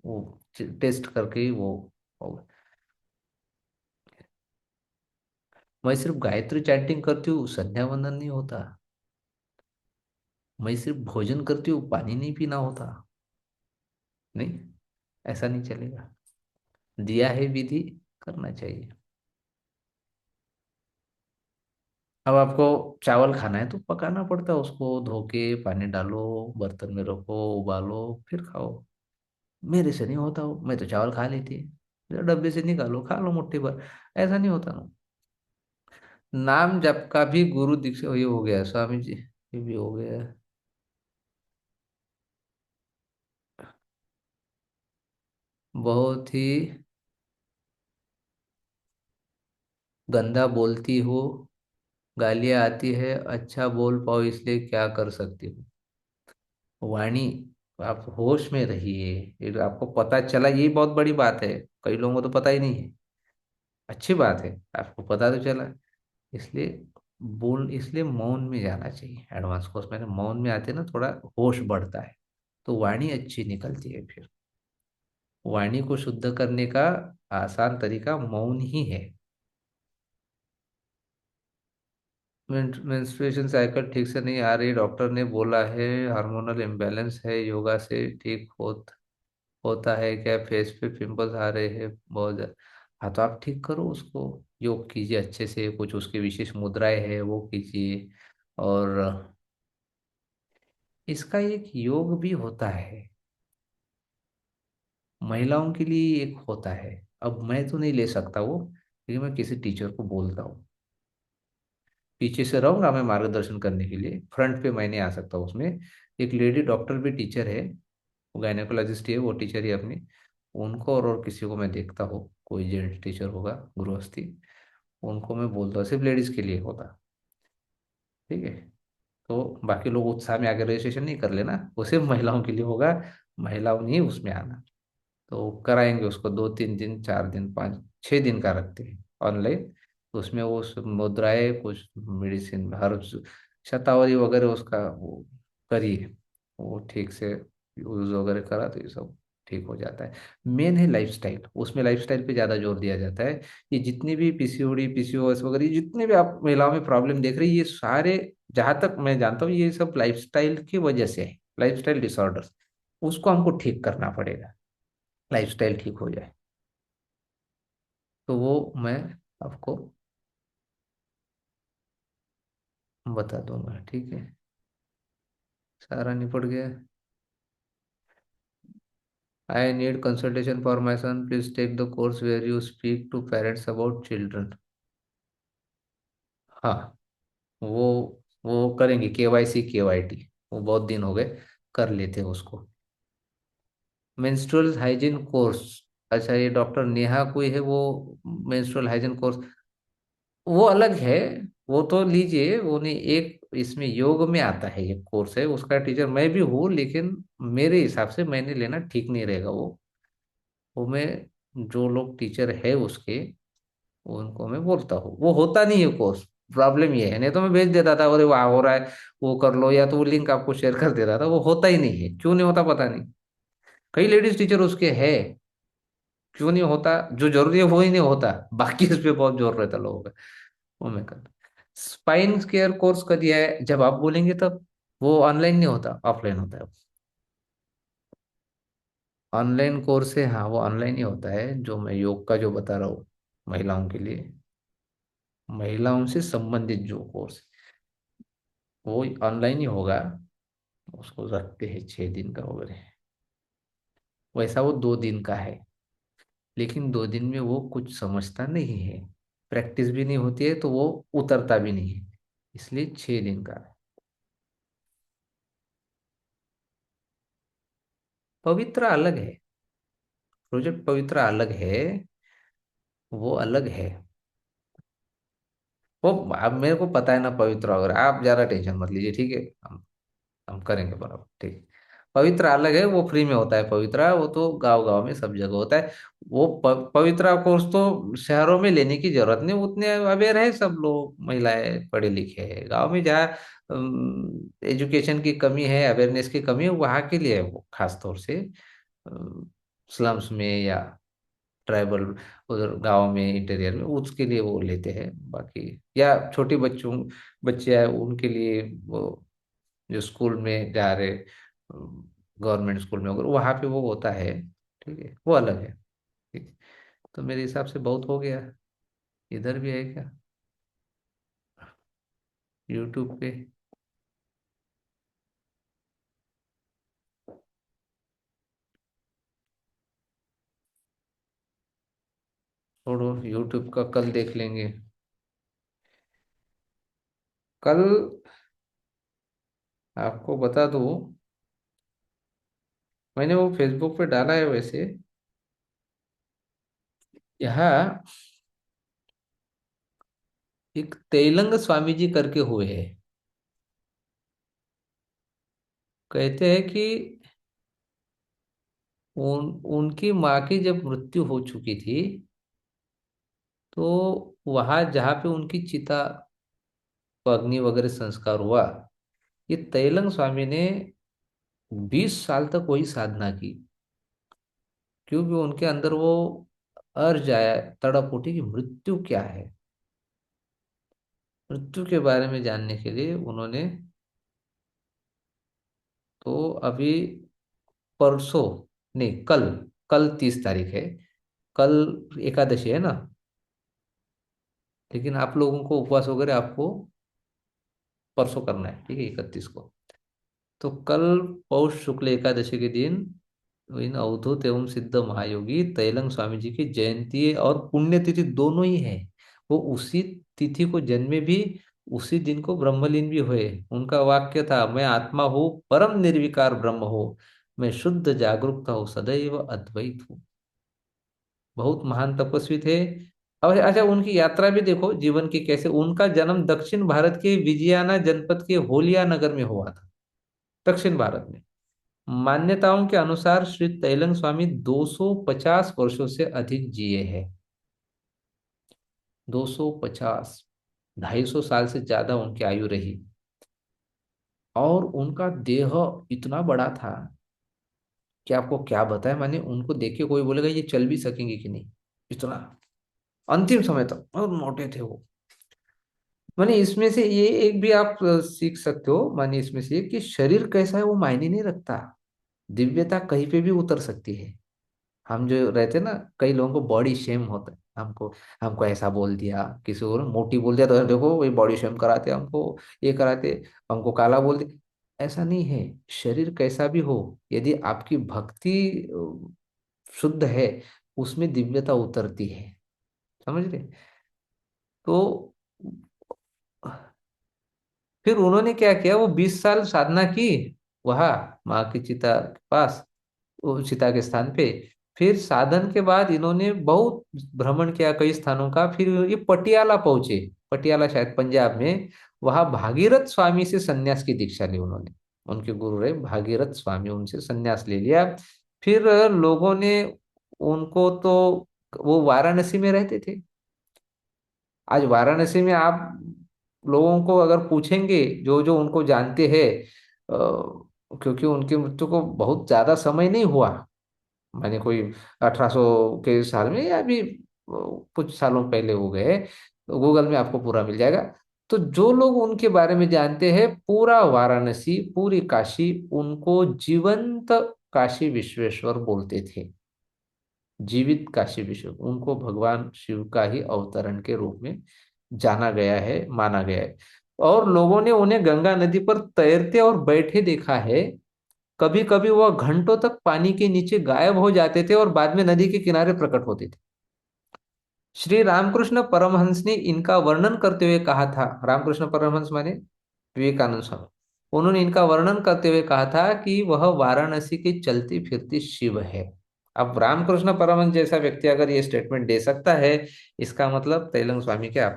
वो टेस्ट करके ही वो होगा। मैं सिर्फ गायत्री चैंटिंग करती हूँ, संध्या वंदन नहीं होता। मैं सिर्फ भोजन करती हूँ, पानी नहीं पीना होता। नहीं, ऐसा नहीं चलेगा। दिया है विधि, करना चाहिए। अब आपको चावल खाना है तो पकाना पड़ता है उसको, धो के पानी डालो, बर्तन में रखो, उबालो, फिर खाओ। मेरे से नहीं होता वो, मैं तो चावल खा लेती, डब्बे से निकालो खा लो मुट्ठी भर, ऐसा नहीं होता ना। नाम जप का भी गुरु दीक्षा, ये हो गया स्वामी जी, ये भी हो गया। बहुत ही गंदा बोलती हो, गालियाँ आती है, अच्छा बोल पाओ इसलिए क्या कर सकती हूँ? वाणी, आप होश में रहिए। ये आपको पता चला, ये बहुत बड़ी बात है, कई लोगों को तो पता ही नहीं है। अच्छी बात है, आपको पता तो चला। इसलिए इसलिए मौन में जाना चाहिए एडवांस कोर्स में। मौन में आते ना थोड़ा होश बढ़ता है, तो वाणी अच्छी निकलती है फिर। वाणी को शुद्ध करने का आसान तरीका मौन ही है। मेंस्ट्रुएशन साइकिल ठीक से नहीं आ रही, डॉक्टर ने बोला है हार्मोनल इम्बैलेंस है, योगा से ठीक होता है क्या? फेस पे पिंपल्स आ रहे हैं बहुत ज्यादा। हाँ तो आप ठीक करो उसको, योग कीजिए अच्छे से, कुछ उसकी विशेष मुद्राएं है वो कीजिए। और इसका एक योग भी होता है, महिलाओं के लिए एक होता है। अब मैं तो नहीं ले सकता वो, लेकिन मैं किसी टीचर को बोलता हूँ। पीछे से रहूंगा मैं मार्गदर्शन करने के लिए, फ्रंट पे मैं नहीं आ सकता उसमें। एक लेडी डॉक्टर भी टीचर है, वो गायनेकोलॉजिस्ट ही है, वो टीचर ही अपनी। उनको और किसी को मैं देखता हूँ, कोई जेंट्स टीचर होगा गृहस्थी, उनको मैं बोलता हूँ, सिर्फ लेडीज के लिए होता। ठीक है। तो बाकी लोग उत्साह में आगे रजिस्ट्रेशन नहीं कर लेना, वो सिर्फ महिलाओं के लिए होगा। महिलाओं ने ही उसमें आना। तो कराएंगे उसको 2 3 दिन, 4 दिन, 5 6 दिन का रखते हैं ऑनलाइन। तो उसमें वो सब मुद्राएं, कुछ मेडिसिन, हर शतावरी वगैरह उसका वो करिए, वो ठीक से यूज वगैरह करा तो ये सब ठीक हो जाता है। मेन है लाइफस्टाइल, उसमें लाइफस्टाइल पे ज़्यादा जोर दिया जाता है। ये जितनी भी पीसीओडी पीसीओएस वगैरह, ये जितने भी आप महिलाओं में प्रॉब्लम देख रही है, ये सारे, जहाँ तक मैं जानता हूँ, ये सब लाइफस्टाइल की वजह से है, लाइफस्टाइल डिसऑर्डर्स। उसको हमको ठीक करना पड़ेगा, लाइफस्टाइल ठीक हो जाए। तो वो मैं आपको बता दूंगा, ठीक है। सारा निपट गया। I need consultation for my son, please take the course where you speak to parents about children. हाँ, वो वो करेंगे केवाईसी केवाईटी, वो बहुत दिन हो गए, कर लेते हैं उसको। मेंस्ट्रुअल हाइजीन कोर्स, अच्छा ये डॉक्टर नेहा कोई है वो, मेंस्ट्रुअल हाइजीन कोर्स वो अलग है। वो तो लीजिए, वो नहीं, एक इसमें योग में आता है, एक कोर्स है उसका टीचर मैं भी हूँ, लेकिन मेरे हिसाब से मैंने लेना ठीक नहीं रहेगा वो मैं, जो लोग टीचर है उसके, उनको मैं बोलता हूँ, वो होता नहीं है कोर्स। प्रॉब्लम ये है, नहीं तो मैं भेज देता था, अरे वहाँ हो रहा है वो कर लो, या तो वो लिंक आपको शेयर कर देता था। वो होता ही नहीं है, क्यों नहीं होता पता नहीं। कई लेडीज टीचर उसके है, क्यों नहीं होता, जो जरूरी है वो ही नहीं होता, बाकी इस पे बहुत जोर रहता लोगों का। वो मैं कर, स्पाइन केयर कोर्स कर दिया है, जब आप बोलेंगे तब। वो ऑनलाइन नहीं होता, ऑफलाइन होता है। ऑनलाइन कोर्स है, हाँ वो ऑनलाइन ही होता है, जो मैं योग का जो बता रहा हूँ महिलाओं के लिए, महिलाओं से संबंधित जो कोर्स, वो ऑनलाइन ही होगा। उसको रखते हैं 6 दिन का वगैरह, वैसा वो 2 दिन का है। लेकिन 2 दिन में वो कुछ समझता नहीं है, प्रैक्टिस भी नहीं होती है, तो वो उतरता भी नहीं है, इसलिए 6 दिन का है। पवित्र अलग है, प्रोजेक्ट पवित्र अलग है, वो अलग है। वो अब मेरे को पता है ना पवित्र वगैरह, आप ज्यादा टेंशन मत लीजिए, ठीक है। हम करेंगे बराबर, ठीक। पवित्र अलग है, वो फ्री में होता है पवित्र, वो तो गांव गांव में सब जगह होता है। वो पवित्र कोर्स तो शहरों में लेने की जरूरत नहीं, उतने अवेयर है सब लोग, महिलाएं पढ़े लिखे हैं। गांव में जहाँ एजुकेशन की कमी है, अवेयरनेस की कमी है, वहाँ के लिए है वो, खास तौर से स्लम्स में या ट्राइबल उधर गांव में, इंटीरियर में, उसके लिए वो लेते हैं। बाकी या छोटे बच्चे हैं उनके लिए, वो जो स्कूल में जा रहे, गवर्नमेंट स्कूल में अगर वहाँ पे वो होता है, ठीक है, वो अलग है। ठीक है। तो मेरे हिसाब से बहुत हो गया। इधर भी है क्या, यूट्यूब पे? छोड़ो, यूट्यूब का कल देख लेंगे। कल आपको बता दूं, मैंने वो फेसबुक पे डाला है वैसे, यहाँ एक तेलंग स्वामी जी करके हुए हैं। कहते हैं कि उनकी माँ की जब मृत्यु हो चुकी थी, तो वहां जहाँ पे उनकी चिता को अग्नि वगैरह संस्कार हुआ, ये तैलंग स्वामी ने 20 साल तक वही साधना की, क्योंकि उनके अंदर वो अर्ज आया, तड़प उठी कि मृत्यु क्या है। मृत्यु के बारे में जानने के लिए उन्होंने, तो अभी परसों, नहीं कल, कल 30 तारीख है, कल एकादशी है ना, लेकिन आप लोगों को उपवास वगैरह आपको परसों करना है, ठीक है, 31 को। तो कल पौष शुक्ल एकादशी के दिन इन अवधूत एवं सिद्ध महायोगी तैलंग स्वामी जी की जयंती और पुण्यतिथि दोनों ही है। वो उसी तिथि को जन्मे भी, उसी दिन को ब्रह्मलीन भी हुए। उनका वाक्य था, मैं आत्मा हूँ, परम निर्विकार ब्रह्म हूँ, मैं शुद्ध जागरूकता हूँ, सदैव अद्वैत हूँ। बहुत महान तपस्वी थे। और अच्छा, उनकी यात्रा भी देखो जीवन की कैसे। उनका जन्म दक्षिण भारत के विजयाना जनपद के होलिया नगर में हुआ था, दक्षिण भारत में। मान्यताओं के अनुसार श्री तैलंग स्वामी 250 वर्षों से अधिक जिए हैं। 250, 250 से ज्यादा उनकी आयु रही। और उनका देह इतना बड़ा था कि आपको क्या बताएं, माने उनको देख के कोई बोलेगा ये चल भी सकेंगे कि नहीं, इतना अंतिम समय तक बहुत मोटे थे वो। माने इसमें से ये एक भी आप सीख सकते हो, माने इसमें से कि शरीर कैसा है वो मायने नहीं रखता, दिव्यता कहीं पे भी उतर सकती है। हम जो रहते ना, कई लोगों को बॉडी शेम होता है, हमको हमको ऐसा बोल दिया, किसी को ना मोटी बोल दिया तो देखो वही बॉडी शेम कराते हमको, ये कराते, हमको काला बोल दिया। ऐसा नहीं है। शरीर कैसा भी हो, यदि आपकी भक्ति शुद्ध है, उसमें दिव्यता उतरती है। समझ रहे? तो फिर उन्होंने क्या किया, वो 20 साल साधना की वहां माँ की चिता के पास, वो चिता के स्थान पे। फिर साधन के बाद इन्होंने बहुत भ्रमण किया कई स्थानों का, फिर ये पटियाला पहुंचे। पटियाला शायद पंजाब में। वहां भागीरथ स्वामी से सन्यास की दीक्षा ली उन्होंने। उनके गुरु रहे भागीरथ स्वामी, उनसे सन्यास ले लिया। फिर लोगों ने उनको तो, वो वाराणसी में रहते थे। आज वाराणसी में आप लोगों को अगर पूछेंगे, जो जो उनको जानते हैं, क्योंकि उनकी मृत्यु को बहुत ज्यादा समय नहीं हुआ, मैंने कोई 1800 के साल में या अभी कुछ सालों पहले हो गए, तो गूगल में आपको पूरा मिल जाएगा। तो जो लोग उनके बारे में जानते हैं, पूरा वाराणसी, पूरी काशी उनको जीवंत काशी विश्वेश्वर बोलते थे। जीवित काशी विश्व, उनको भगवान शिव का ही अवतरण के रूप में जाना गया है, माना गया है। और लोगों ने उन्हें गंगा नदी पर तैरते और बैठे देखा है। कभी कभी वह घंटों तक पानी के नीचे गायब हो जाते थे और बाद में नदी के किनारे प्रकट होते थे। श्री रामकृष्ण परमहंस ने इनका वर्णन करते हुए कहा था, रामकृष्ण परमहंस माने विवेकानंद स्वामी, उन्होंने इनका वर्णन करते हुए कहा था कि वह वाराणसी की चलती फिरती शिव है। अब रामकृष्ण परमहंस जैसा व्यक्ति अगर ये स्टेटमेंट दे सकता है, इसका मतलब तैलंग स्वामी के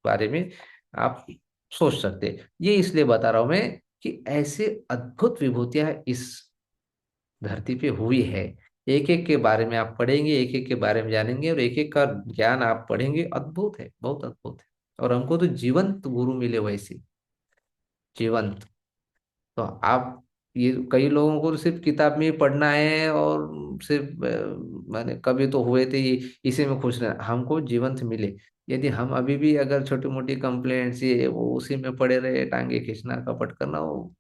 बारे में आप सोच सकते हैं। ये इसलिए बता रहा हूं मैं कि ऐसे अद्भुत विभूतियां इस धरती पे हुई है। एक एक के बारे में आप पढ़ेंगे, एक एक के बारे में जानेंगे, और एक एक का ज्ञान आप पढ़ेंगे, अद्भुत है, बहुत अद्भुत है। और हमको तो जीवंत गुरु मिले वैसे, जीवंत। तो आप, ये कई लोगों को तो सिर्फ किताब में ही पढ़ना है, और सिर्फ माने कभी तो हुए थे ये, इसी में खुश रहना। हमको जीवंत मिले। यदि हम अभी भी अगर छोटी मोटी कंप्लेंट्स ये वो उसी में पड़े रहे, टांगे खींचना, कपट करना, वो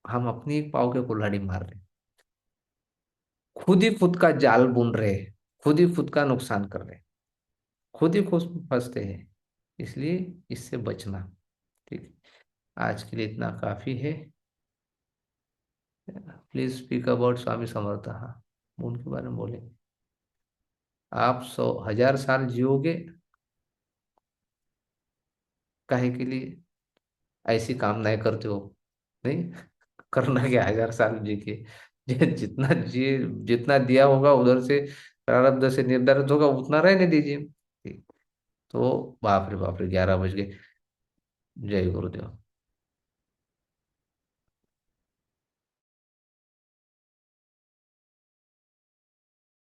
हम अपनी पाँव के कुल्हाड़ी मार रहे, खुद ही खुद का जाल बुन रहे, खुद ही खुद का नुकसान कर रहे, खुद ही खुद फंसते हैं। इसलिए इससे बचना। ठीक है, आज के लिए इतना काफी है। Please speak about Swami Samarth. हाँ, उनके बारे में बोले। आप 100 1000 साल जियोगे, काहे के लिए ऐसी कामनाएं करते हो? नहीं, करना क्या 1000 साल जी के, जितना जिए, जितना दिया होगा उधर से, प्रारब्ध से निर्धारित होगा उतना रहने दीजिए। ठीक। तो बाप रे बाप रे, 11 बज गए। जय गुरुदेव।